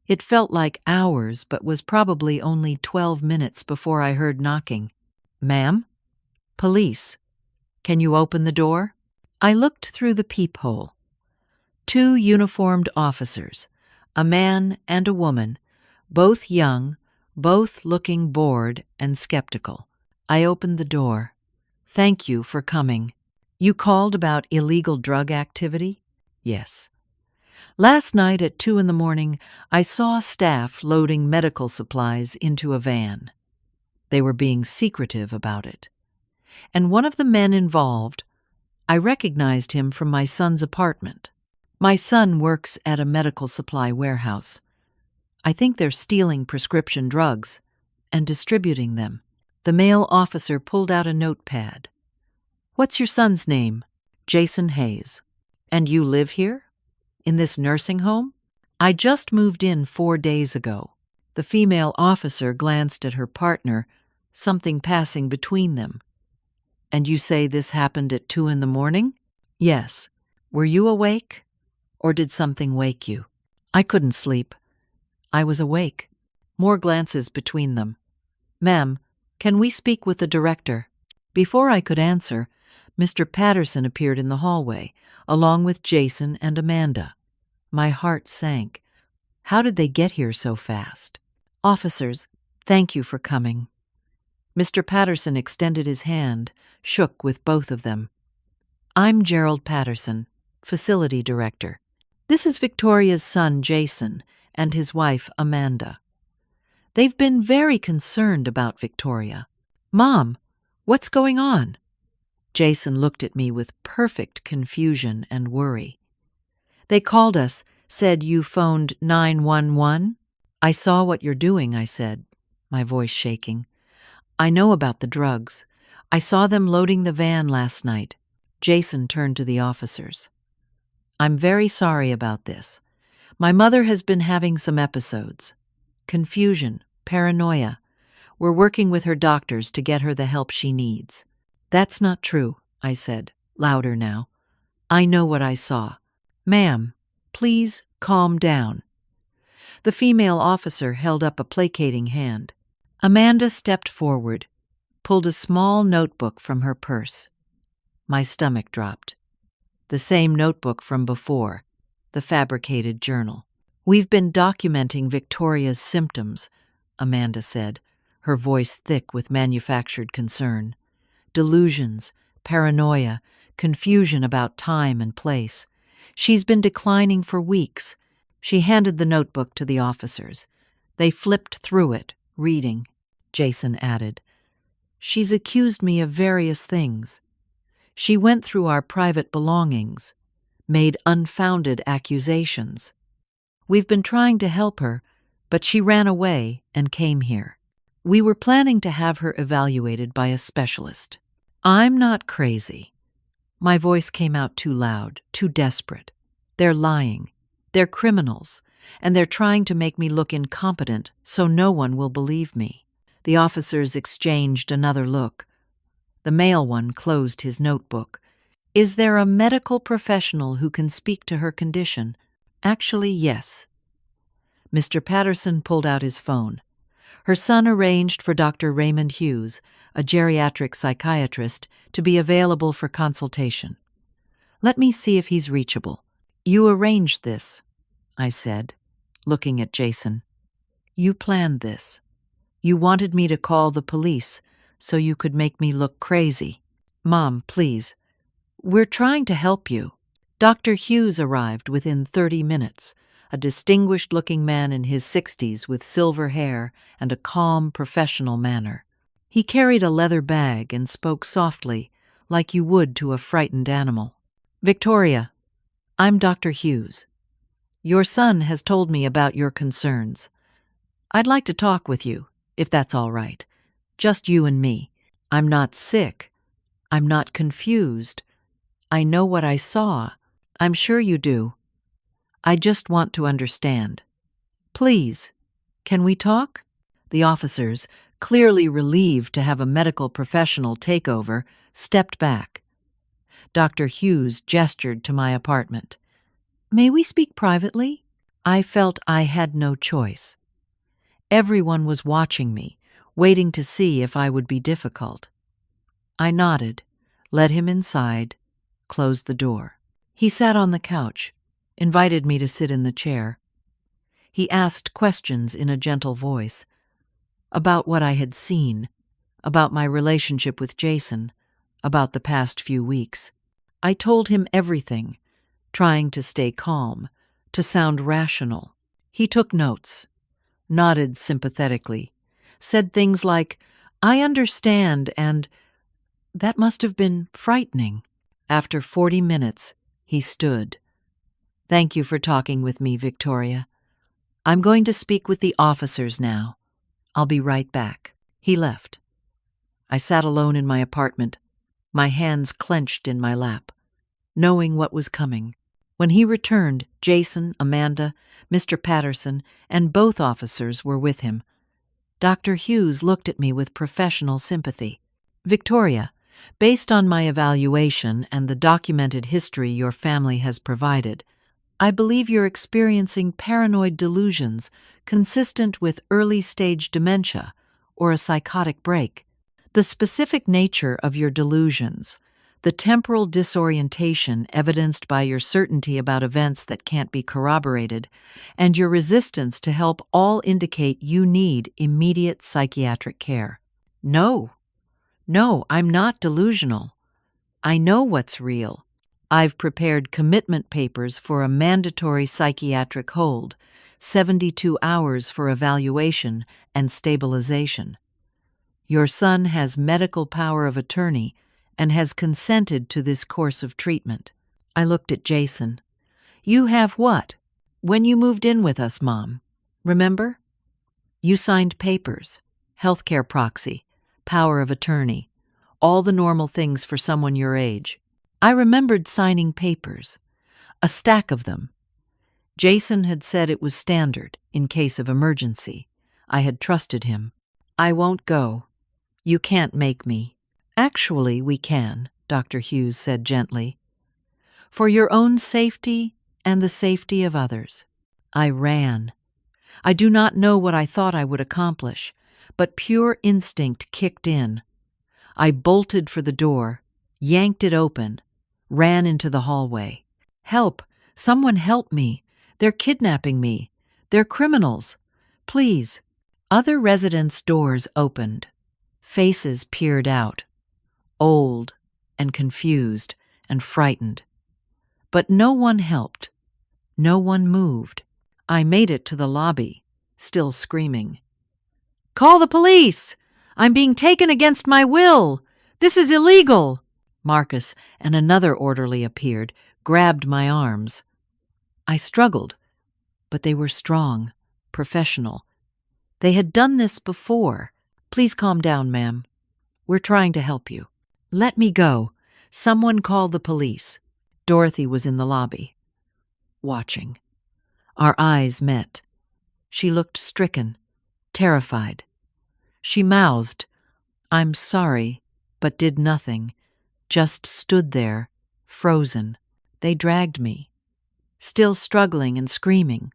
It felt like hours, but was probably only 12 minutes before I heard knocking. Ma'am? Police. Can you open the door? I looked through the peephole. 2 uniformed officers, a man and a woman, both young, both looking bored and skeptical. I opened the door. Thank you for coming. You called about illegal drug activity? Yes. Last night at 2 a.m, I saw staff loading medical supplies into a van. They were being secretive about it. And one of the men involved, I recognized him from my son's apartment. My son works at a medical supply warehouse. I think they're stealing prescription drugs and distributing them. The male officer pulled out a notepad. What's your son's name? Jason Hayes. And you live here? In this nursing home? I just moved in 4 days ago. The female officer glanced at her partner, something passing between them. And you say this happened at 2 a.m? Yes. Were you awake? Or did something wake you? I couldn't sleep. I was awake. More glances between them. Ma'am, can we speak with the director? Before I could answer, Mr. Patterson appeared in the hallway, along with Jason and Amanda. My heart sank. How did they get here so fast? Officers, thank you for coming. Mr. Patterson extended his hand, shook with both of them. I'm Gerald Patterson, facility director. This is Victoria's son, Jason, and his wife, Amanda. They've been very concerned about Victoria. Mom, what's going on? Jason looked at me with perfect confusion and worry. They called us, said you phoned 911? I saw what you're doing, I said, my voice shaking. I know about the drugs. I saw them loading the van last night. Jason turned to the officers. I'm very sorry about this. My mother has been having some episodes. Confusion, paranoia. We're working with her doctors to get her the help she needs. That's not true, I said, louder now. I know what I saw. Ma'am, please calm down. The female officer held up a placating hand. Amanda stepped forward, pulled a small notebook from her purse. My stomach dropped. The same notebook from before, the fabricated journal. We've been documenting Victoria's symptoms, Amanda said, her voice thick with manufactured concern. Delusions, paranoia, confusion about time and place. She's been declining for weeks. She handed the notebook to the officers. They flipped through it, reading. Jason added, "She's accused me of various things. She went through our private belongings, made unfounded accusations. We've been trying to help her, but she ran away and came here. We were planning to have her evaluated by a specialist. I'm not crazy." My voice came out too loud, too desperate. "They're lying. They're criminals, and they're trying to make me look incompetent so no one will believe me." The officers exchanged another look. The male one closed his notebook. "Is there a medical professional who can speak to her condition?" "Actually, yes." Mr. Patterson pulled out his phone. Her son arranged for Dr. Raymond Hughes, a geriatric psychiatrist, to be available for consultation. "Let me see if he's reachable." "You arranged this," I said, looking at Jason. "You planned this. You wanted me to call the police so you could make me look crazy." "Mom, please. We're trying to help you." Dr. Hughes arrived within 30 minutes, a distinguished-looking man in his 60s with silver hair and a calm, professional manner. He carried a leather bag and spoke softly, like you would to a frightened animal. "Victoria, I'm Dr. Hughes. Your son has told me about your concerns. I'd like to talk with you, if that's all right. Just you and me. I'm not sick. I'm not confused. I know what I saw. I'm sure you do. I just want to understand. Please, can we talk?" The officers, clearly relieved to have a medical professional take over, stepped back. Dr. Hughes gestured to my apartment. "May we speak privately?" I felt I had no choice. Everyone was watching me, waiting to see if I would be difficult. I nodded, led him inside, closed the door. He sat on the couch, invited me to sit in the chair. He asked questions in a gentle voice, about what I had seen, about my relationship with Jason, about the past few weeks. I told him everything, trying to stay calm, to sound rational. He took notes, nodded sympathetically, said things like, "I understand," and "That must have been frightening." After 40 minutes, he stood. "Thank you for talking with me, Victoria. I'm going to speak with the officers now. I'll be right back." He left. I sat alone in my apartment, my hands clenched in my lap, knowing what was coming. When he returned, Jason, Amanda, Mr. Patterson, and both officers were with him. Dr. Hughes looked at me with professional sympathy. "Victoria, based on my evaluation and the documented history your family has provided, I believe you're experiencing paranoid delusions consistent with early-stage dementia or a psychotic break. The specific nature of your delusions, the temporal disorientation evidenced by your certainty about events that can't be corroborated, and your resistance to help all indicate you need immediate psychiatric care." No, I'm not delusional. I know what's real. I've prepared commitment papers for a mandatory psychiatric hold, 72 hours for evaluation and stabilization. Your son has medical power of attorney and has consented to this course of treatment. I looked at Jason. "You have what?" "When you moved in with us, Mom. Remember? You signed papers, healthcare proxy, power of attorney, all the normal things for someone your age." I remembered signing papers, a stack of them. Jason had said it was standard in case of emergency. I had trusted him. "I won't go. You can't make me." "Actually, we can," Dr. Hughes said gently. "For your own safety and the safety of others." I ran. I do not know what I thought I would accomplish, but pure instinct kicked in. I bolted for the door, yanked it open, ran into the hallway. "Help! Someone help me! They're kidnapping me! They're criminals! Please!" Other residents' doors opened. Faces peered out, old and confused and frightened. But no one helped. No one moved. I made it to the lobby. still screaming. "Call the police! I'm being taken against my will! This is illegal!" Marcus and another orderly appeared, grabbed my arms. I struggled, but they were strong, professional. They had done this before. "Please calm down, ma'am. We're trying to help you." "Let me go. Someone call the police." Dorothy was in the lobby, watching. Our eyes met. She looked stricken, terrified. She mouthed, "I'm sorry," but did nothing, just stood there, frozen. They dragged me, still struggling and screaming,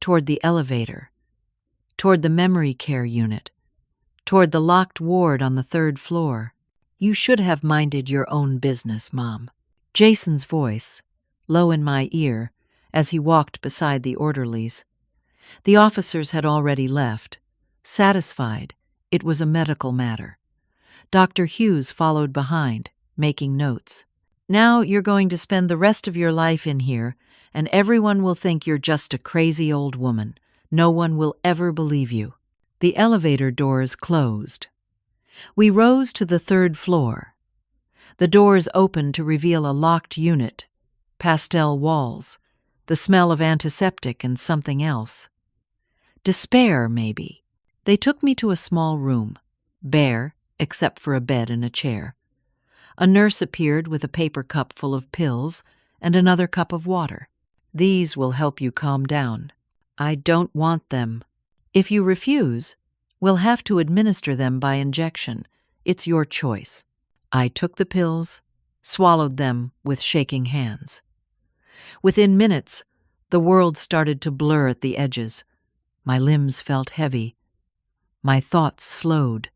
toward the elevator, toward the memory care unit, toward the locked ward on the 3rd floor. "You should have minded your own business, Mom." Jason's voice, low in my ear, as he walked beside the orderlies. The officers had already left, satisfied it was a medical matter. Dr. Hughes followed behind, making notes. "Now you're going to spend the rest of your life in here, and everyone will think you're just a crazy old woman. No one will ever believe you." The elevator doors closed. We rose to the 3rd floor. The doors opened to reveal a locked unit, pastel walls, the smell of antiseptic and something else. Despair, maybe. They took me to a small room, bare except for a bed and a chair. A nurse appeared with a paper cup full of pills and another cup of water. "These will help you calm down." "I don't want them." "If you refuse, we'll have to administer them by injection. It's your choice." I took the pills, swallowed them with shaking hands. Within minutes, the world started to blur at the edges. My limbs felt heavy. My thoughts slowed,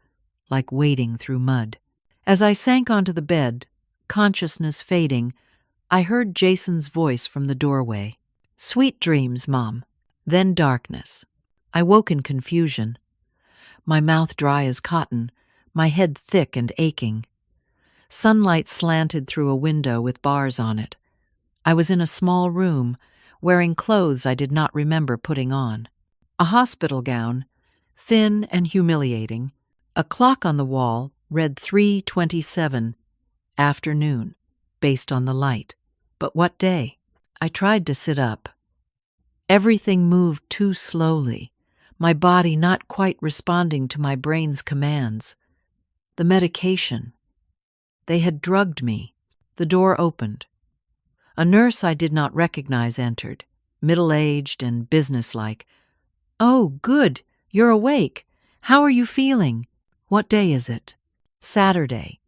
like wading through mud. As I sank onto the bed, consciousness fading, I heard Jason's voice from the doorway. "Sweet dreams, Mom." Then darkness. I woke in confusion. My mouth dry as cotton, my head thick and aching. Sunlight slanted through a window with bars on it. I was in a small room, wearing clothes I did not remember putting on. A hospital gown, thin and humiliating. A clock on the wall read 3:27, afternoon, based on the light. But what day? I tried to sit up. Everything moved too slowly, my body not quite responding to my brain's commands. The medication. They had drugged me. The door opened. A nurse I did not recognize entered, middle-aged and businesslike. "Oh, good, you're awake. How are you feeling? What day is it?" "Saturday.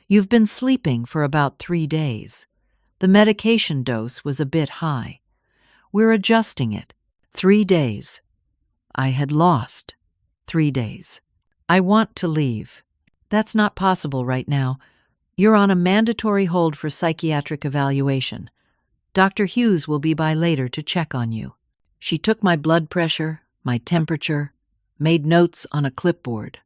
You've been sleeping for about 3 days. The medication dose was a bit high. We're adjusting it. 3 days. I had lost 3 days. I want to leave." "That's not possible right now. You're on a mandatory hold for psychiatric evaluation. Dr. Hughes will be by later to check on you." She took my blood pressure, my temperature, made notes on a clipboard.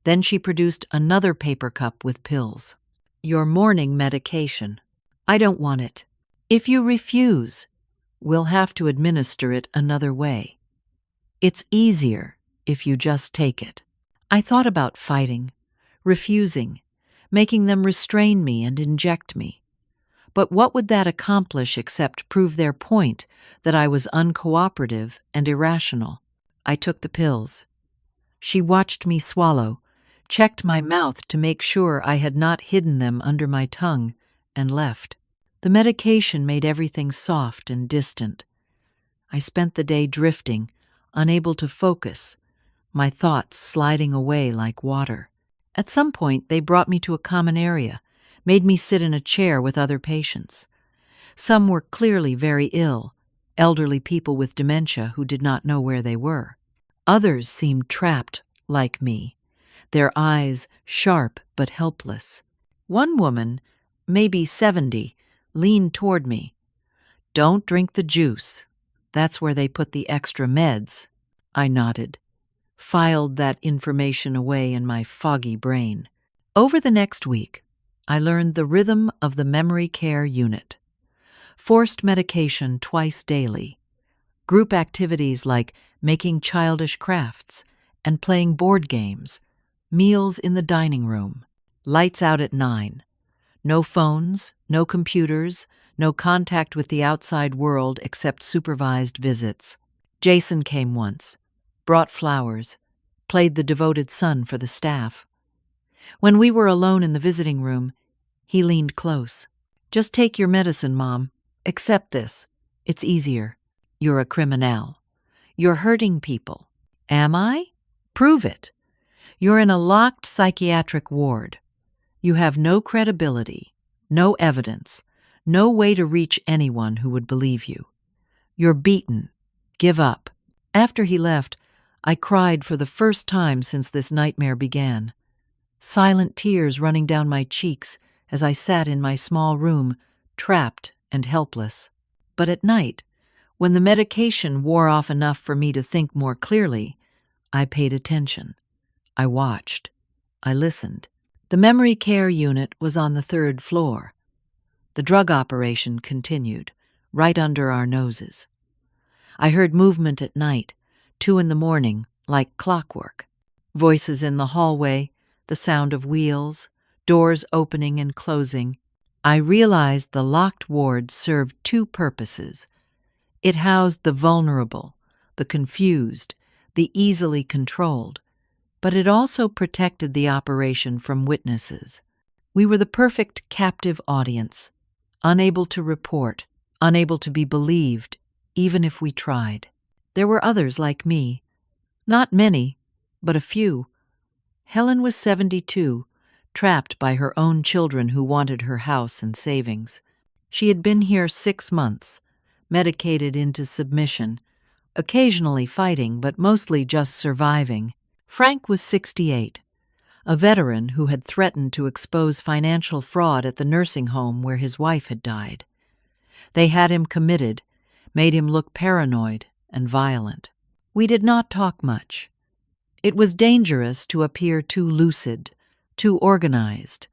Then she produced another paper cup with pills. "Your morning medication." "I don't want it." "If you refuse, we'll have to administer it another way. It's easier if you just take it." I thought about fighting, refusing, making them restrain me and inject me. But what would that accomplish except prove their point that I was uncooperative and irrational? I took the pills. She watched me swallow, checked my mouth to make sure I had not hidden them under my tongue, and left. The medication made everything soft and distant. I spent the day drifting, unable to focus, my thoughts sliding away like water. At some point, they brought me to a common area, made me sit in a chair with other patients. Some were clearly very ill, elderly people with dementia who did not know where they were. Others seemed trapped, like me, their eyes sharp but helpless. One woman, maybe 70, leaned toward me. "Don't drink the juice. That's where they put the extra meds." I nodded, filed that information away in my foggy brain. Over the next week, I learned the rhythm of the memory care unit. Forced medication twice daily. Group activities like making childish crafts and playing board games, meals in the dining room, lights out at 9. No phones, no computers, no contact with the outside world except supervised visits. Jason came once, brought flowers, played the devoted son for the staff. When we were alone in the visiting room, he leaned close. "Just take your medicine, Mom. Accept this. It's easier. You're a criminal. You're hurting people." "Am I? Prove it. You're in a locked psychiatric ward. You have no credibility, no evidence, no way to reach anyone who would believe you. You're beaten. Give up." After he left, I cried for the first time since this nightmare began. Silent tears running down my cheeks as I sat in my small room, trapped and helpless. But at night, when the medication wore off enough for me to think more clearly, I paid attention. I watched. I listened. The memory care unit was on the 3rd floor. The drug operation continued, right under our noses. I heard movement at night, 2 in the morning, like clockwork. Voices in the hallway, the sound of wheels, doors opening and closing. I realized the locked ward served 2 purposes. It housed the vulnerable, the confused, the easily controlled, but it also protected the operation from witnesses. We were the perfect captive audience, unable to report, unable to be believed, even if we tried. There were others like me. Not many, but a few. Helen was 72, trapped by her own children who wanted her house and savings. She had been here 6 months, medicated into submission, occasionally fighting, but mostly just surviving. Frank was 68, a veteran who had threatened to expose financial fraud at the nursing home where his wife had died. They had him committed, made him look paranoid and violent. We did not talk much. It was dangerous to appear too lucid, too organized.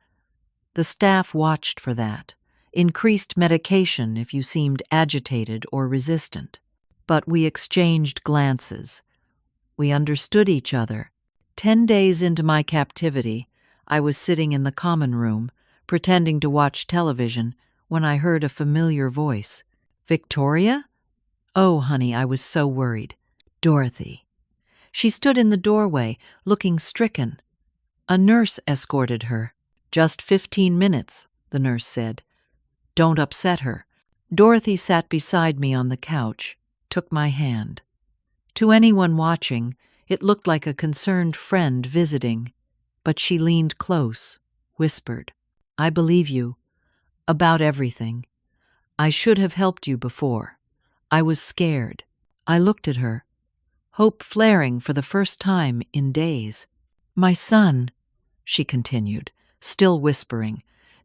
The staff watched for that, increased medication if you seemed agitated or resistant. But we exchanged glances. We understood each other. 10 days into my captivity, I was sitting in the common room, pretending to watch television, when I heard a familiar voice. "Victoria?" "Oh, honey, I was so worried." "Dorothy." She stood in the doorway, looking stricken. A nurse escorted her. "Just 15 minutes, the nurse said. "Don't upset her." Dorothy sat beside me on the couch, took my hand. To anyone watching, it looked like a concerned friend visiting, but she leaned close, whispered, "I believe you. About everything. I should have helped you before. I was scared." I looked at her, hope flaring for the first time in days. "My son," she continued, still whispering,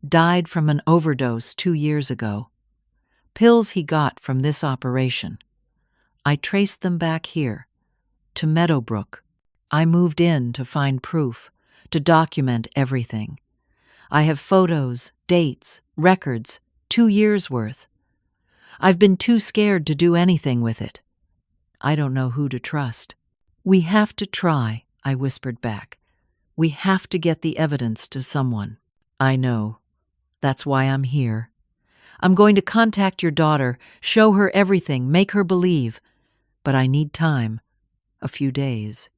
"died from an overdose 2 years ago. Pills he got from this operation. I traced them back here, to Meadowbrook. I moved in to find proof, to document everything. I have photos, dates, records, 2 years' worth. I've been too scared to do anything with it. I don't know who to trust." "We have to try," I whispered back. "We have to get the evidence to someone." "I know. That's why I'm here. I'm going to contact your daughter, show her everything, make her believe. But I need time. A few days.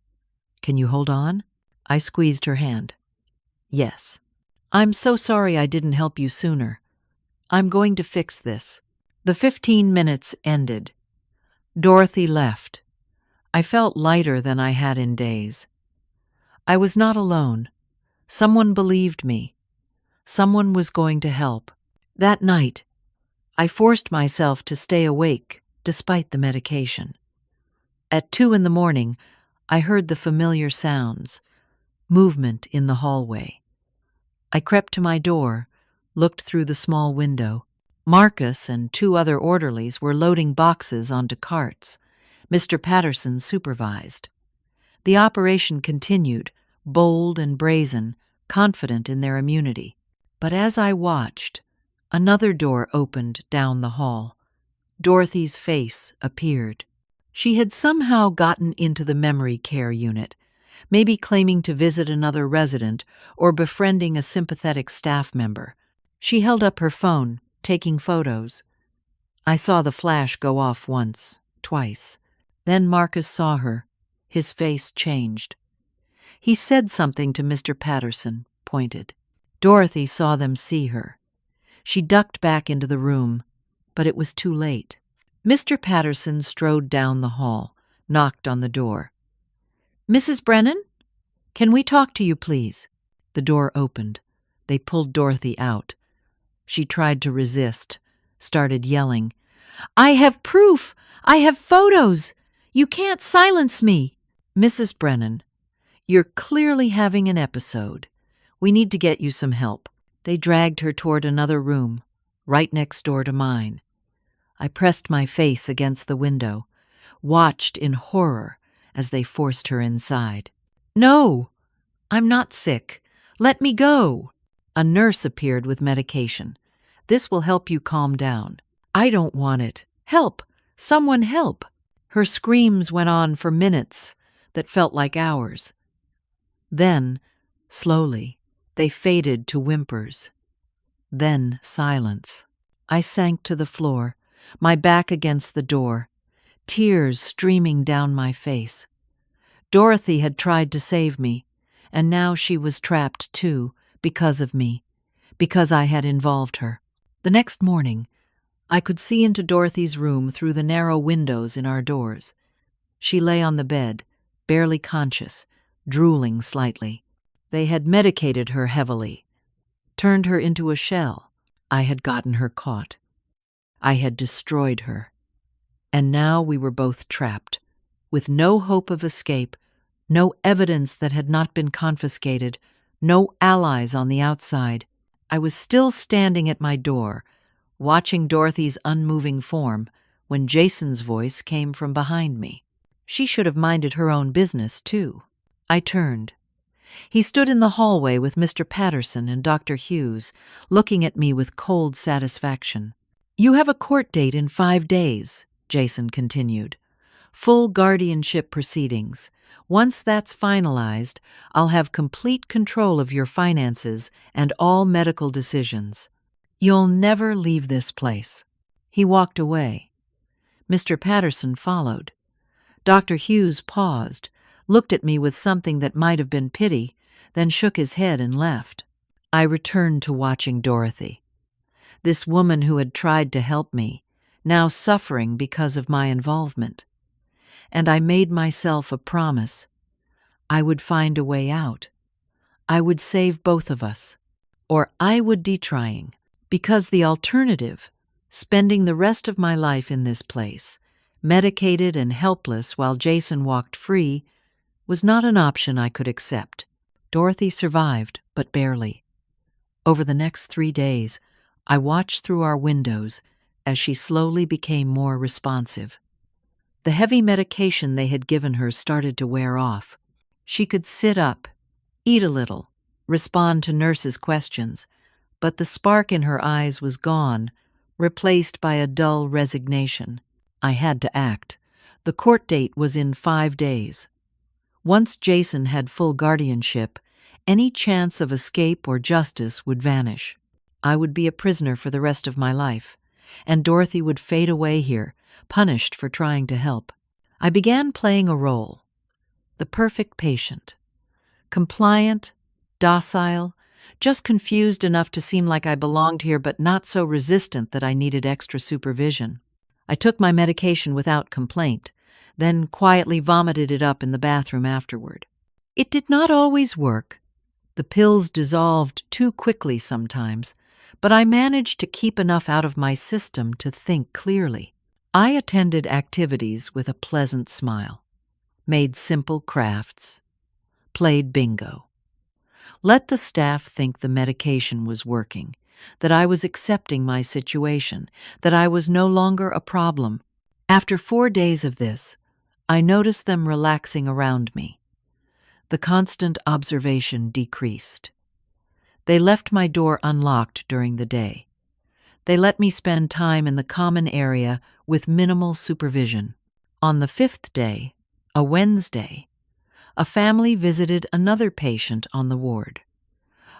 Can you hold on?" I squeezed her hand. "Yes. I'm so sorry I didn't help you sooner. I'm going to fix this." The 15 minutes ended. Dorothy left. I felt lighter than I had in days. I was not alone. Someone believed me. Someone was going to help. That night, I forced myself to stay awake despite the medication. At 2 in the morning, I heard the familiar sounds, movement in the hallway. I crept to my door, looked through the small window. Marcus and 2 other orderlies were loading boxes onto carts. Mr. Patterson supervised. The operation continued, bold and brazen, confident in their immunity. But as I watched, another door opened down the hall. Dorothy's face appeared. She had somehow gotten into the memory care unit, maybe claiming to visit another resident or befriending a sympathetic staff member. She held up her phone, taking photos. I saw the flash go off once, twice. Then Marcus saw her. His face changed. He said something to Mr. Patterson, pointed. Dorothy saw them see her. She ducked back into the room, but it was too late. Mr. Patterson strode down the hall, knocked on the door. "Mrs. Brennan? Can we talk to you, please?" The door opened. They pulled Dorothy out. She tried to resist, started yelling. "I have proof! I have photos! You can't silence me!" "Mrs. Brennan, you're clearly having an episode. We need to get you some help." They dragged her toward another room, right next door to mine. I pressed my face against the window, watched in horror as they forced her inside. "No, I'm not sick. Let me go." A nurse appeared with medication. "This will help you calm down." "I don't want it. Help! Someone help!" Her screams went on for minutes that felt like hours. Then, slowly, they faded to whimpers. Then silence. I sank to the floor, my back against the door, tears streaming down my face. Dorothy had tried to save me, and now she was trapped too, because of me, because I had involved her. The next morning, I could see into Dorothy's room through the narrow windows in our doors. She lay on the bed, barely conscious, drooling slightly. They had medicated her heavily, turned her into a shell. I had gotten her caught. I had destroyed her. And now we were both trapped, with no hope of escape, no evidence that had not been confiscated, no allies on the outside. I was still standing at my door, watching Dorothy's unmoving form, when Jason's voice came from behind me. She should have minded her own business, too. I turned. He stood in the hallway with Mr. Patterson and Dr. Hughes, looking at me with cold satisfaction. "You have a court date in 5 days," Jason continued. "Full guardianship proceedings. Once that's finalized, I'll have complete control of your finances and all medical decisions. You'll never leave this place." He walked away. Mr. Patterson followed. Dr. Hughes paused, looked at me with something that might have been pity, then shook his head and left. I returned to watching Dorothy. This woman who had tried to help me, now suffering because of my involvement. And I made myself a promise. I would find a way out. I would save both of us. Or I would die trying. Because the alternative, spending the rest of my life in this place, medicated and helpless while Jason walked free, was not an option I could accept. Dorothy survived, but barely. Over the next 3 days, I watched through our windows as she slowly became more responsive. The heavy medication they had given her started to wear off. She could sit up, eat a little, respond to nurses' questions, but the spark in her eyes was gone, replaced by a dull resignation. I had to act. The court date was in 5 days. Once Jason had full guardianship, any chance of escape or justice would vanish. I would be a prisoner for the rest of my life, and Dorothy would fade away here, punished for trying to help. I began playing a role. The perfect patient. Compliant, docile, just confused enough to seem like I belonged here but not so resistant that I needed extra supervision. I took my medication without complaint, then quietly vomited it up in the bathroom afterward. It did not always work. The pills dissolved too quickly sometimes, but I managed to keep enough out of my system to think clearly. I attended activities with a pleasant smile, made simple crafts, played bingo. Let the staff think the medication was working, that I was accepting my situation, that I was no longer a problem. After 4 days of this, I noticed them relaxing around me. The constant observation decreased. They left my door unlocked during the day. They let me spend time in the common area with minimal supervision. On the fifth day, a Wednesday, a family visited another patient on the ward.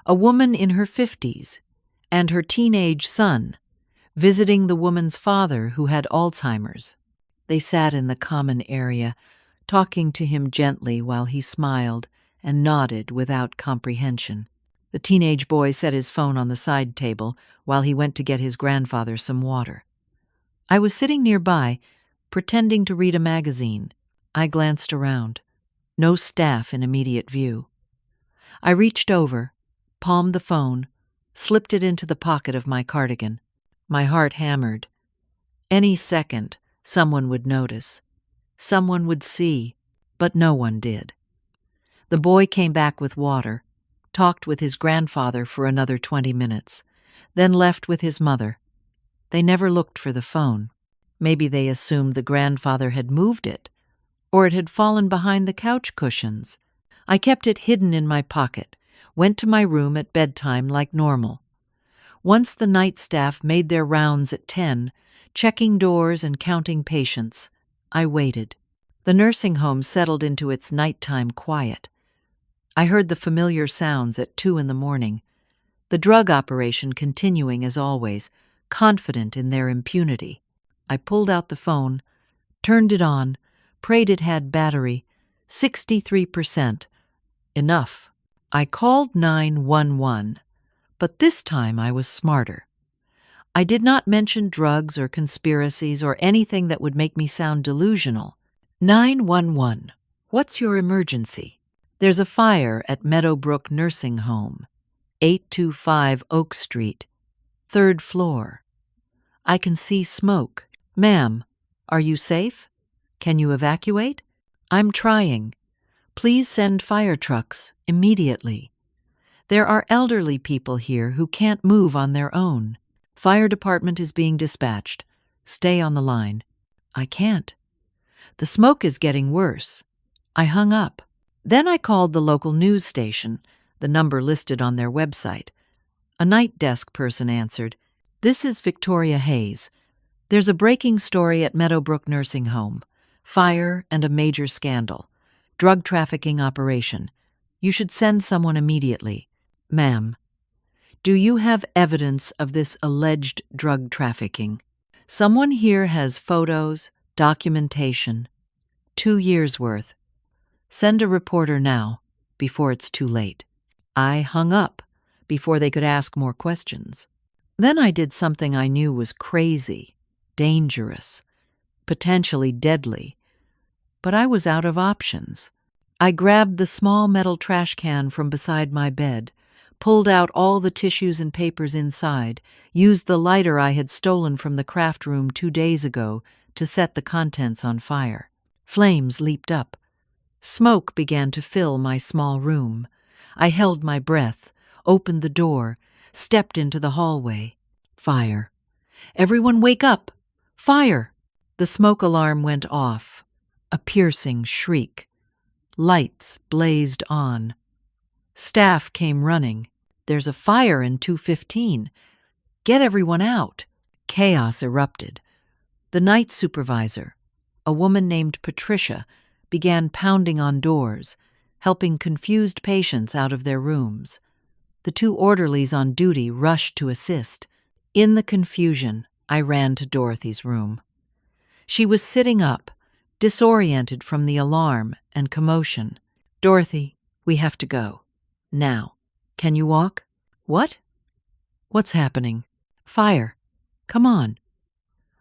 A woman in her 50s and her teenage son, visiting the woman's father who had Alzheimer's. They sat in the common area, talking to him gently while he smiled and nodded without comprehension. The teenage boy set his phone on the side table while he went to get his grandfather some water. I was sitting nearby, pretending to read a magazine. I glanced around. No staff in immediate view. I reached over, palmed the phone, slipped it into the pocket of my cardigan. My heart hammered. Any second, someone would notice. Someone would see, but no one did. The boy came back with water, talked with his grandfather for another 20 minutes, then left with his mother. They never looked for the phone. Maybe they assumed the grandfather had moved it, or it had fallen behind the couch cushions. I kept it hidden in my pocket, went to my room at bedtime like normal. Once the night staff made their rounds at 10, checking doors and counting patients, I waited. The nursing home settled into its nighttime quiet. I heard the familiar sounds at 2 in the morning, the drug operation continuing as always, confident in their impunity. I pulled out the phone, turned it on, prayed it had battery, 63%. Enough. I called 911, but this time I was smarter. I did not mention drugs or conspiracies or anything that would make me sound delusional. 911, what's your emergency? There's a fire at Meadowbrook Nursing Home, 825 Oak Street, 3rd floor. I can see smoke. Ma'am, are you safe? Can you evacuate? I'm trying. Please send fire trucks immediately. There are elderly people here who can't move on their own. Fire department is being dispatched. Stay on the line. I can't. The smoke is getting worse. I hung up. Then I called the local news station, the number listed on their website. A night desk person answered. This is Victoria Hayes. There's a breaking story at Meadowbrook Nursing Home. Fire and a major scandal. Drug trafficking operation. You should send someone immediately. Ma'am, do you have evidence of this alleged drug trafficking? Someone here has photos, documentation. 2 years' worth. Send a reporter now, before it's too late. I hung up before they could ask more questions. Then I did something I knew was crazy, dangerous, potentially deadly. But I was out of options. I grabbed the small metal trash can from beside my bed, pulled out all the tissues and papers inside, used the lighter I had stolen from the craft room 2 days ago to set the contents on fire. Flames leaped up. Smoke began to fill my small room. I held my breath, opened the door, stepped into the hallway. Fire. Everyone wake up! Fire! The smoke alarm went off. A piercing shriek. Lights blazed on. Staff came running. There's a fire in 215. Get everyone out. Chaos erupted. The night supervisor, a woman named Patricia, began pounding on doors, helping confused patients out of their rooms. The 2 orderlies on duty rushed to assist. In the confusion, I ran to Dorothy's room. She was sitting up, disoriented from the alarm and commotion. Dorothy, we have to go. Now. Can you walk? What? What's happening? Fire. Come on.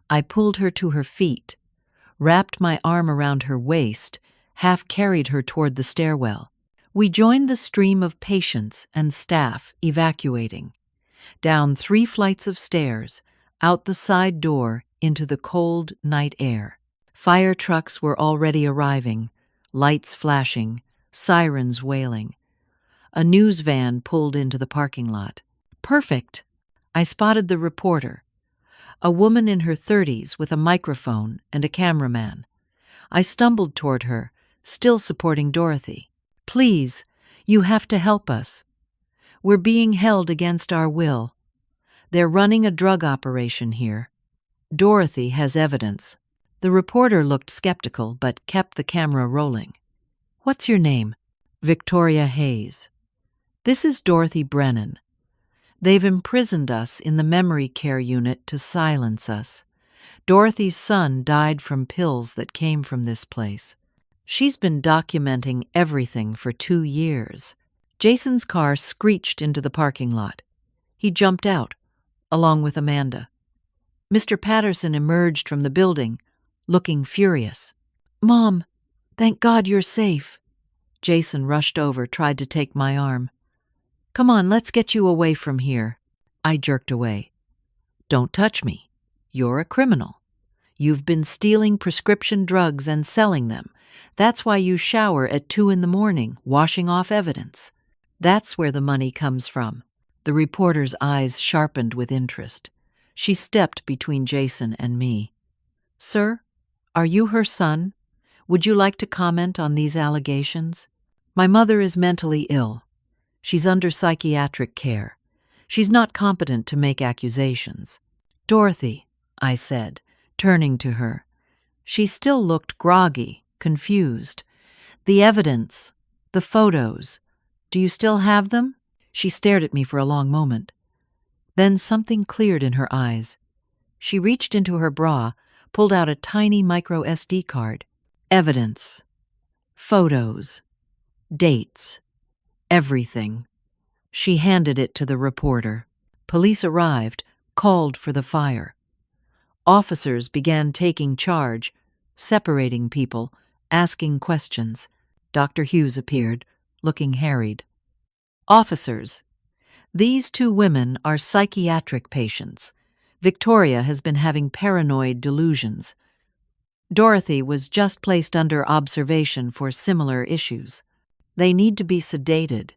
I pulled her to her feet, wrapped my arm around her waist, half carried her toward the stairwell. We joined the stream of patients and staff evacuating. Down 3 flights of stairs, out the side door into the cold night air. Fire trucks were already arriving, lights flashing, sirens wailing. A news van pulled into the parking lot. Perfect! I spotted the reporter, a woman in her 30s with a microphone and a cameraman. I stumbled toward her, still supporting Dorothy. Please, you have to help us. We're being held against our will. They're running a drug operation here. Dorothy has evidence. The reporter looked skeptical but kept the camera rolling. "What's your name?" "Victoria Hayes." "This is Dorothy Brennan. They've imprisoned us in the memory care unit to silence us. Dorothy's son died from pills that came from this place. She's been documenting everything for 2 years." Jason's car screeched into the parking lot. He jumped out, along with Amanda. Mr. Patterson emerged from the building, looking furious. "Mom, thank God you're safe." Jason rushed over, tried to take my arm. "Come on, let's get you away from here." I jerked away. "Don't touch me. You're a criminal. You've been stealing prescription drugs and selling them. That's why you shower at 2 in the morning, washing off evidence. That's where the money comes from." The reporter's eyes sharpened with interest. She stepped between Jason and me. "Sir, are you her son? Would you like to comment on these allegations?" "My mother is mentally ill. She's under psychiatric care. She's not competent to make accusations." "Dorothy," I said, turning to her. She still looked groggy, confused. "The evidence, the photos, do you still have them?" She stared at me for a long moment. Then something cleared in her eyes. She reached into her bra, pulled out a tiny micro SD card. "Evidence. Photos. Dates. Everything." She handed it to the reporter. Police arrived, called for the fire. Officers began taking charge, separating people, asking questions. Dr. Hughes appeared, looking harried. "Officers, these 2 women are psychiatric patients. Victoria has been having paranoid delusions. Dorothy was just placed under observation for similar issues. They need to be sedated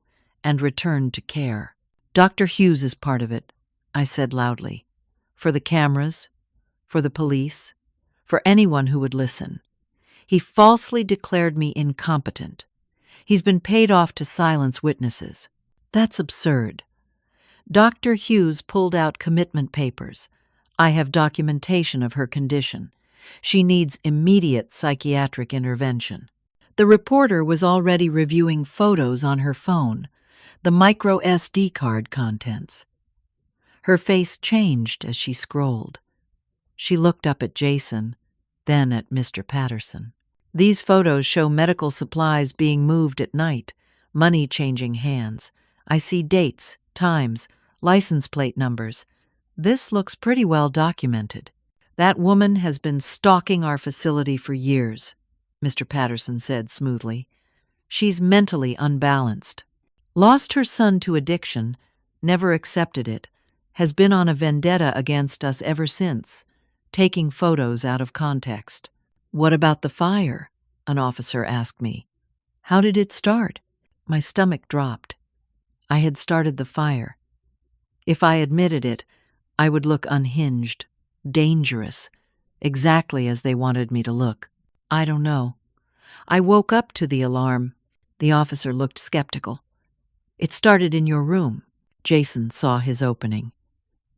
and returned to care." "Dr. Hughes is part of it," I said loudly. "For the cameras, for the police, for anyone who would listen. He falsely declared me incompetent. He's been paid off to silence witnesses." "That's absurd." Dr. Hughes pulled out commitment papers. "I have documentation of her condition. She needs immediate psychiatric intervention." The reporter was already reviewing photos on her phone, the micro SD card contents. Her face changed as she scrolled. She looked up at Jason, then at Mr. Patterson. "These photos show medical supplies being moved at night, money changing hands. I see dates, times, license plate numbers. This looks pretty well documented." "That woman has been stalking our facility for years," Mr. Patterson said smoothly. "She's mentally unbalanced. Lost her son to addiction, never accepted it, has been on a vendetta against us ever since, taking photos out of context." "What about the fire?" an officer asked me. "How did it start?" My stomach dropped. I had started the fire. If I admitted it, I would look unhinged, dangerous, exactly as they wanted me to look. "I don't know. I woke up to the alarm." The officer looked skeptical. "It started in your room." Jason saw his opening.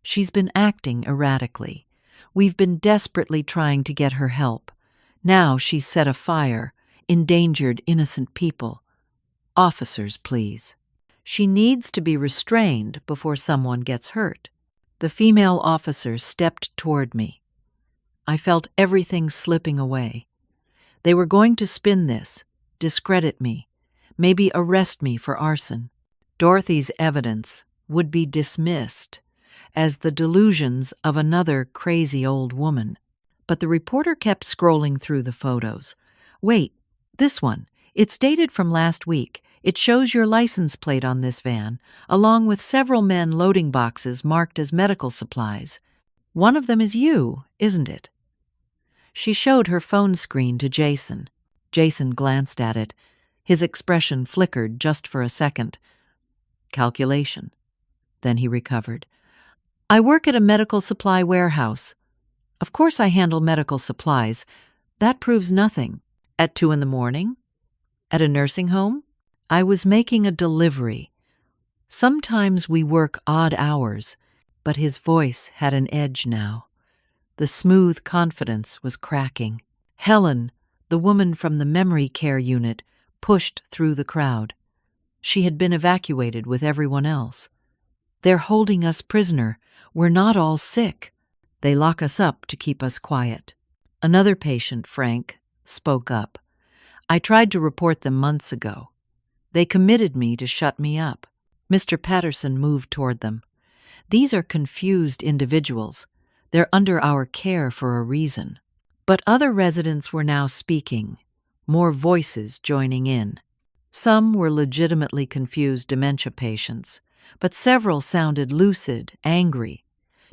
"She's been acting erratically. We've been desperately trying to get her help. Now she's set a fire, endangered innocent people. Officers, please. She needs to be restrained before someone gets hurt." The female officer stepped toward me. I felt everything slipping away. They were going to spin this, discredit me, maybe arrest me for arson. Dorothy's evidence would be dismissed as the delusions of another crazy old woman. But the reporter kept scrolling through the photos. "Wait, this one. It's dated from last week. It shows your license plate on this van, along with several men loading boxes marked as medical supplies. One of them is you, isn't it?" She showed her phone screen to Jason. Jason glanced at it. His expression flickered just for a second. Calculation. Then he recovered. "I work at a medical supply warehouse. Of course I handle medical supplies. That proves nothing. At 2 in the morning? At a nursing home? I was making a delivery. Sometimes we work odd hours," but his voice had an edge now. The smooth confidence was cracking. Helen, the woman from the memory care unit, pushed through the crowd. She had been evacuated with everyone else. "They're holding us prisoner. We're not all sick. They lock us up to keep us quiet." Another patient, Frank, spoke up. "I tried to report them months ago. They committed me to shut me up." Mr. Patterson moved toward them. "These are confused individuals. They're under our care for a reason." But other residents were now speaking, more voices joining in. Some were legitimately confused dementia patients, but several sounded lucid, angry,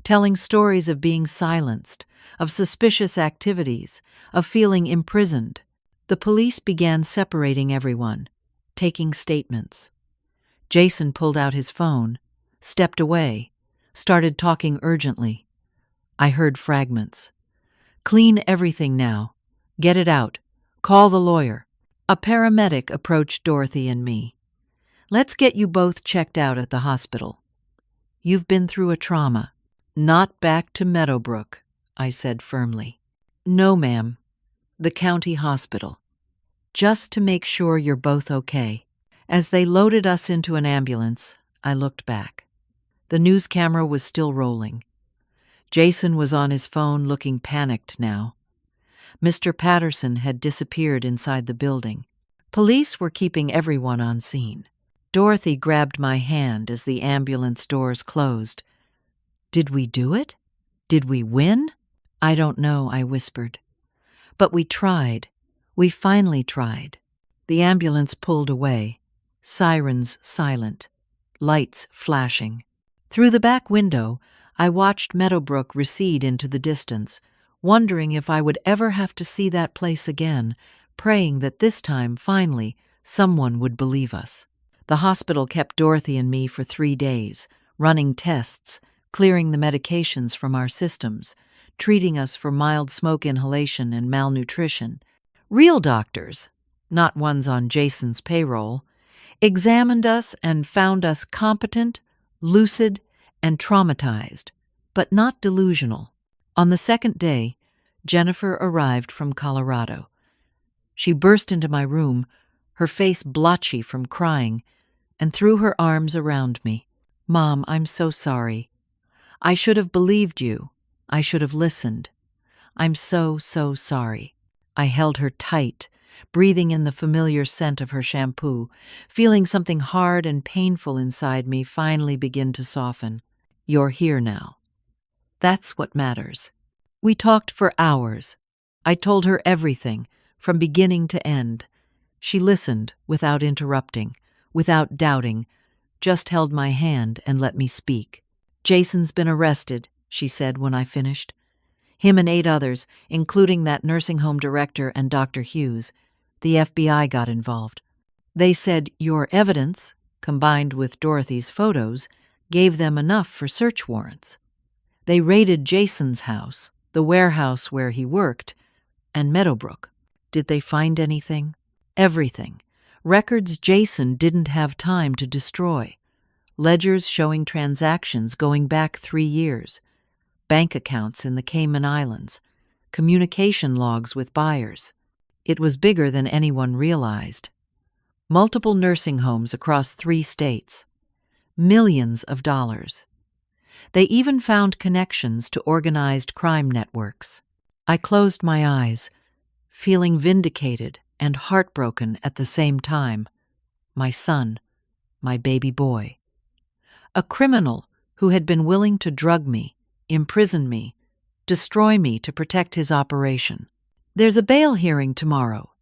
telling stories of being silenced, of suspicious activities, of feeling imprisoned. The police began separating everyone, taking statements. Jason pulled out his phone, stepped away, started talking urgently. I heard fragments. "Clean everything now. Get it out. Call the lawyer." A paramedic approached Dorothy and me. "Let's get you both checked out at the hospital. You've been through a trauma." "Not back to Meadowbrook," I said firmly. "No, ma'am. The county hospital. Just to make sure you're both okay." As they loaded us into an ambulance, I looked back. The news camera was still rolling. Jason was on his phone looking panicked now. Mr. Patterson had disappeared inside the building. Police were keeping everyone on scene. Dorothy grabbed my hand as the ambulance doors closed. "Did we do it? Did we win?" "I don't know," I whispered. "But we tried. We finally tried." The ambulance pulled away, sirens silent, lights flashing. Through the back window, I watched Meadowbrook recede into the distance, wondering if I would ever have to see that place again, praying that this time, finally, someone would believe us. The hospital kept Dorothy and me for 3 days, running tests, clearing the medications from our systems, treating us for mild smoke inhalation and malnutrition. Real doctors, not ones on Jason's payroll, examined us and found us competent, lucid, and traumatized, but not delusional. On the second day, Jennifer arrived from Colorado. She burst into my room, her face blotchy from crying, and threw her arms around me. "Mom, I'm so sorry. I should have believed you. I should have listened. I'm so sorry." I held her tight, breathing in the familiar scent of her shampoo, feeling something hard and painful inside me finally begin to soften. "You're here now. That's what matters." We talked for hours. I told her everything, from beginning to end. She listened without interrupting, without doubting, just held my hand and let me speak. "Jason's been arrested," she said when I finished. "Him and 8 others, including that nursing home director and Dr. Hughes. The FBI got involved. They said your evidence, combined with Dorothy's photos, gave them enough for search warrants. They raided Jason's house, the warehouse where he worked, and Meadowbrook. Did they find anything? Everything. Records Jason didn't have time to destroy. Ledgers showing transactions going back 3 years. Bank accounts in the Cayman Islands. Communication logs with buyers. It was bigger than anyone realized. Multiple nursing homes across 3 states. Millions of dollars. They even found connections to organized crime networks. I closed my eyes, feeling vindicated and heartbroken at the same time. My son, my baby boy. A criminal who had been willing to drug me, imprison me, destroy me to protect his operation. "There's a bail hearing tomorrow,"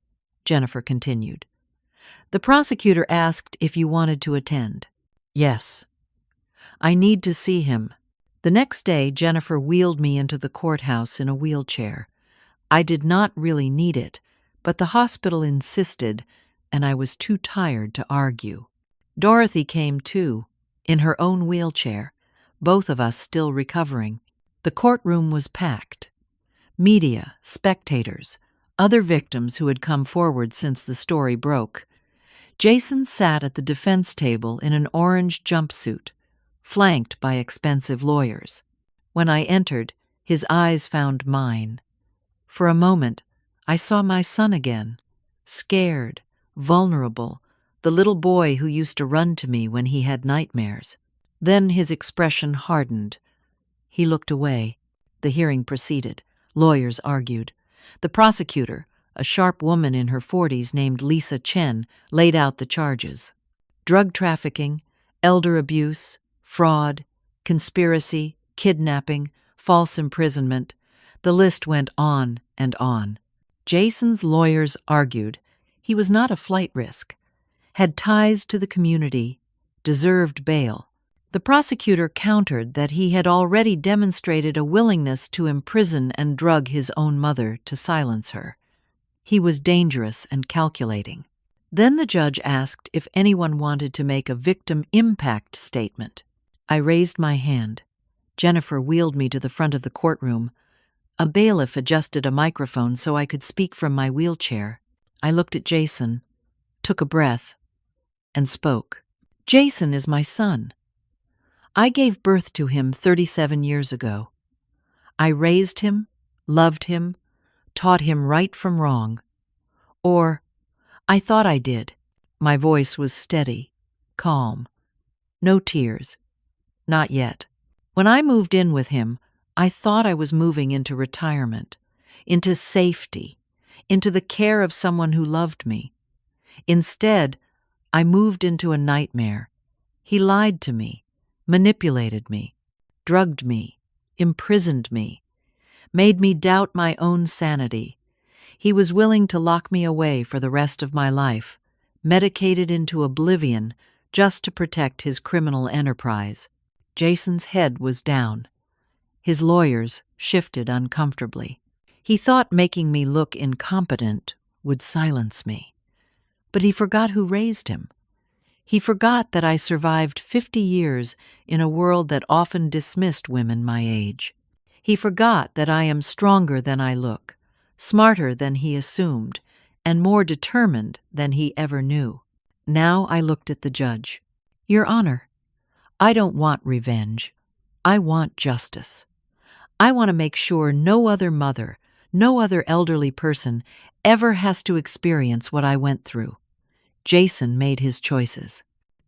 Jennifer continued. "The prosecutor asked if you wanted to attend." "Yes." "I need to see him." The next day, Jennifer wheeled me into the courthouse in a wheelchair. I did not really need it, but the hospital insisted, and I was too tired to argue. Dorothy came too, in her own wheelchair, both of us still recovering. The courtroom was packed. Media, spectators, other victims who had come forward since the story broke. Jason sat at the defense table in an orange jumpsuit, flanked by expensive lawyers. When I entered, His eyes found mine. For a moment, I saw my son again, scared, vulnerable, the little boy who used to run to me when he had nightmares. Then his expression hardened. He looked away. The hearing proceeded. Lawyers argued. The prosecutor, a sharp woman in her 40s named Lisa Chen, laid out the charges. Drug trafficking, elder abuse, fraud, conspiracy, kidnapping, false imprisonment. The list went on and on. Jason's lawyers argued he was not a flight risk, had ties to the community, deserved bail. The prosecutor countered that he had already demonstrated a willingness to imprison and drug his own mother to silence her. He was dangerous and calculating. Then the judge asked if anyone wanted to make a victim impact statement. I raised my hand. Jennifer wheeled me to the front of the courtroom. A bailiff adjusted a microphone so I could speak from my wheelchair. I looked at Jason, took a breath, and spoke. Jason is my son. I gave birth to him 37 years ago. I raised him, loved him, taught him right from wrong. Or, I thought I did. My voice was steady, calm. No tears. Not yet. When I moved in with him, I thought I was moving into retirement, into safety, into the care of someone who loved me. Instead, I moved into a nightmare. He lied to me, manipulated me, drugged me, imprisoned me, made me doubt my own sanity. He was willing to lock me away for the rest of my life, medicated into oblivion just to protect his criminal enterprise. Jason's head was down. His lawyers shifted uncomfortably. He thought making me look incompetent would silence me. But he forgot who raised him. He forgot that I survived 50 years in a world that often dismissed women my age. He forgot that I am stronger than I look, smarter than he assumed, and more determined than he ever knew. Now I looked at the judge. Your Honor, I don't want revenge. I want justice. I want to make sure no other mother, no other elderly person ever has to experience what I went through. Jason made his choices.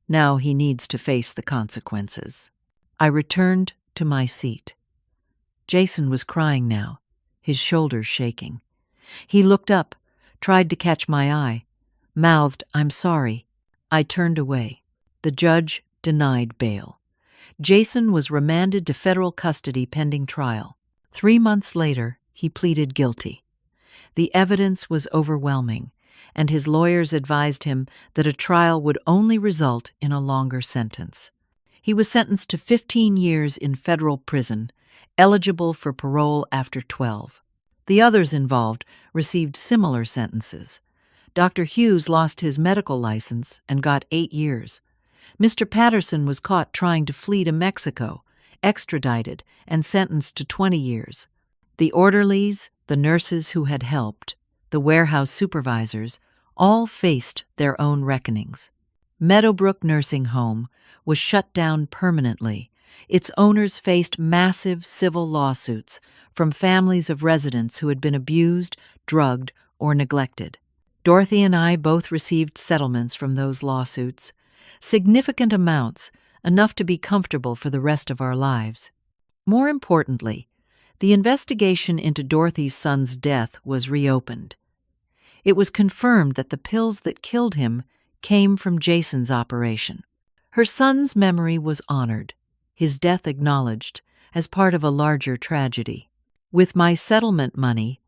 Now he needs to face the consequences. I returned to my seat. Jason was crying now, his shoulders shaking. He looked up, tried to catch my eye, mouthed, "I'm sorry." I turned away. The judge denied bail. Jason was remanded to federal custody pending trial. 3 months later, he pleaded guilty. The evidence was overwhelming, and his lawyers advised him that a trial would only result in a longer sentence. He was sentenced to 15 years in federal prison, eligible for parole after 12. The others involved received similar sentences. Dr. Hughes lost his medical license and got 8 years. Mr. Patterson was caught trying to flee to Mexico, extradited, and sentenced to 20 years. The orderlies, the nurses who had helped, the warehouse supervisors, all faced their own reckonings. Meadowbrook Nursing Home was shut down permanently. Its owners faced massive civil lawsuits from families of residents who had been abused, drugged, or neglected. Dorothy and I both received settlements from those lawsuits, significant amounts, enough to be comfortable for the rest of our lives. More importantly, the investigation into Dorothy's son's death was reopened. It was confirmed that the pills that killed him came from Jason's operation. Her son's memory was honored, his death acknowledged, as part of a larger tragedy. With my settlement money,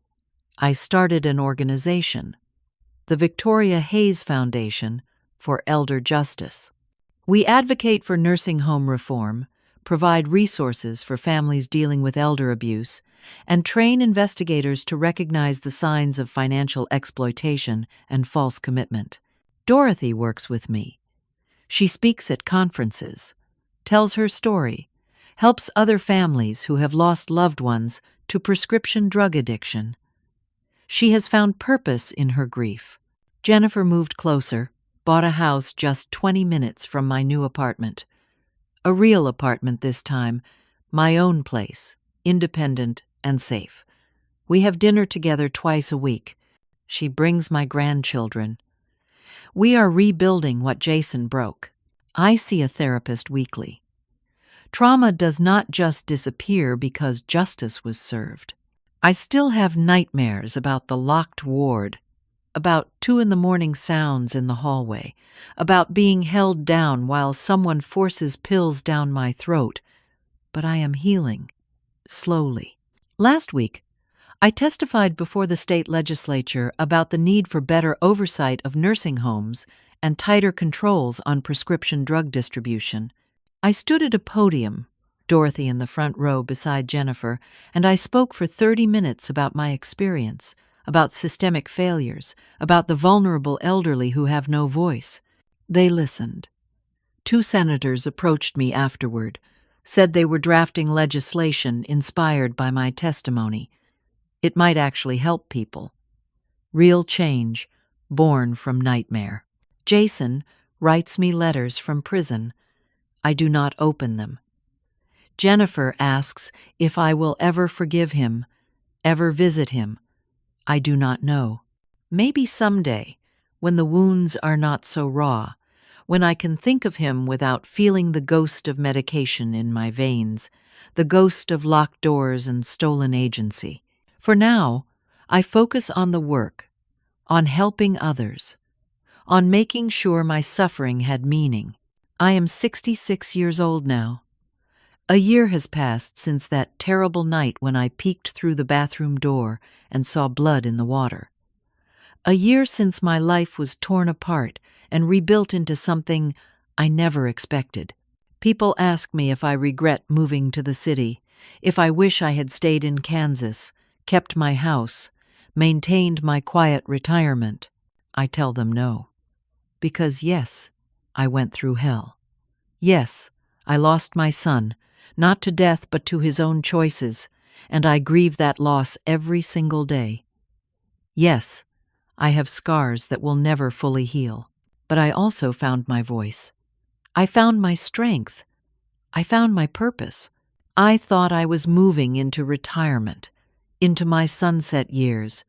I started an organization, the Victoria Hayes Foundation for Elder Justice. We advocate for nursing home reform, provide resources for families dealing with elder abuse, and train investigators to recognize the signs of financial exploitation and false commitment. Dorothy works with me. She speaks at conferences, tells her story, helps other families who have lost loved ones to prescription drug addiction. She has found purpose in her grief. Jennifer moved closer, bought a house just 20 minutes from my new apartment. A real apartment this time, my own place, independent, and safe. We have dinner together twice a week. She brings my grandchildren. We are rebuilding what Jason broke. I see a therapist weekly. Trauma does not just disappear because justice was served. I still have nightmares about the locked ward, about 2 a.m. sounds in the hallway, about being held down while someone forces pills down my throat. But I am healing, slowly. Last week, I testified before the state legislature about the need for better oversight of nursing homes and tighter controls on prescription drug distribution. I stood at a podium, Dorothy in the front row beside Jennifer, and I spoke for 30 minutes about my experience, about systemic failures, about the vulnerable elderly who have no voice. They listened. 2 senators approached me afterward, said they were drafting legislation inspired by my testimony. It might actually help people. Real change, born from nightmare. Jason writes me letters from prison. I do not open them. Jennifer asks if I will ever forgive him, ever visit him. I do not know. Maybe someday, when the wounds are not so raw, when I can think of him without feeling the ghost of medication in my veins, the ghost of locked doors and stolen agency. For now, I focus on the work, on helping others, on making sure my suffering had meaning. I am 66 years old now. A year has passed since that terrible night when I peeked through the bathroom door and saw blood in the water. A year since my life was torn apart and rebuilt into something I never expected. People ask me if I regret moving to the city, if I wish I had stayed in Kansas, kept my house, maintained my quiet retirement. I tell them no. Because yes, I went through hell. Yes, I lost my son, not to death but to his own choices, and I grieve that loss every single day. Yes, I have scars that will never fully heal, but I also found my voice. I found my strength. I found my purpose. I thought I was moving into retirement, into my sunset years,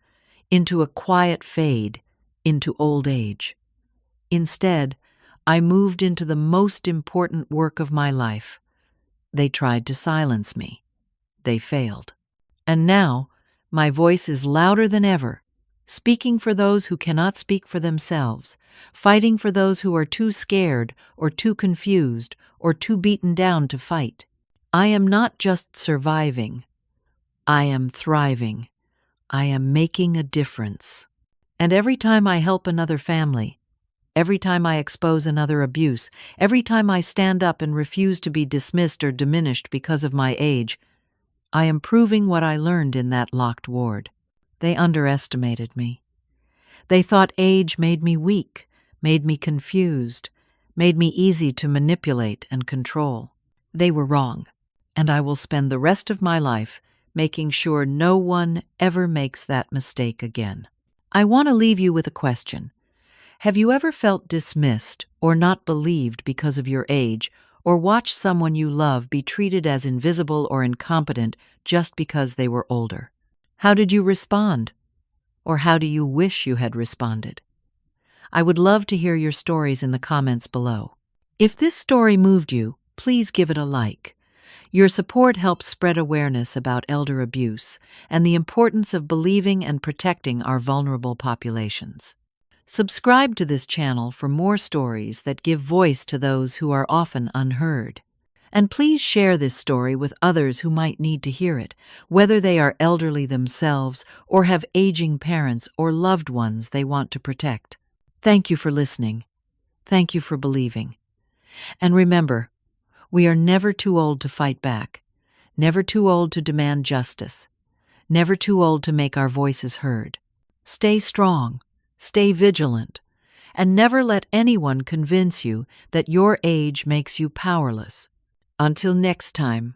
into a quiet fade, into old age. Instead, I moved into the most important work of my life. They tried to silence me. They failed. And now, my voice is louder than ever, speaking for those who cannot speak for themselves, fighting for those who are too scared or too confused or too beaten down to fight. I am not just surviving. I am thriving. I am making a difference. And every time I help another family, every time I expose another abuse, every time I stand up and refuse to be dismissed or diminished because of my age, I am proving what I learned in that locked ward. They underestimated me. They thought age made me weak, made me confused, made me easy to manipulate and control. They were wrong, and I will spend the rest of my life making sure no one ever makes that mistake again. I want to leave you with a question. Have you ever felt dismissed or not believed because of your age, or watched someone you love be treated as invisible or incompetent just because they were older? How did you respond? Or how do you wish you had responded? I would love to hear your stories in the comments below. If this story moved you, please give it a like. Your support helps spread awareness about elder abuse and the importance of believing and protecting our vulnerable populations. Subscribe to this channel for more stories that give voice to those who are often unheard. And please share this story with others who might need to hear it, whether they are elderly themselves or have aging parents or loved ones they want to protect. Thank you for listening. Thank you for believing. And remember, we are never too old to fight back, never too old to demand justice, never too old to make our voices heard. Stay strong, stay vigilant, and never let anyone convince you that your age makes you powerless. Until next time.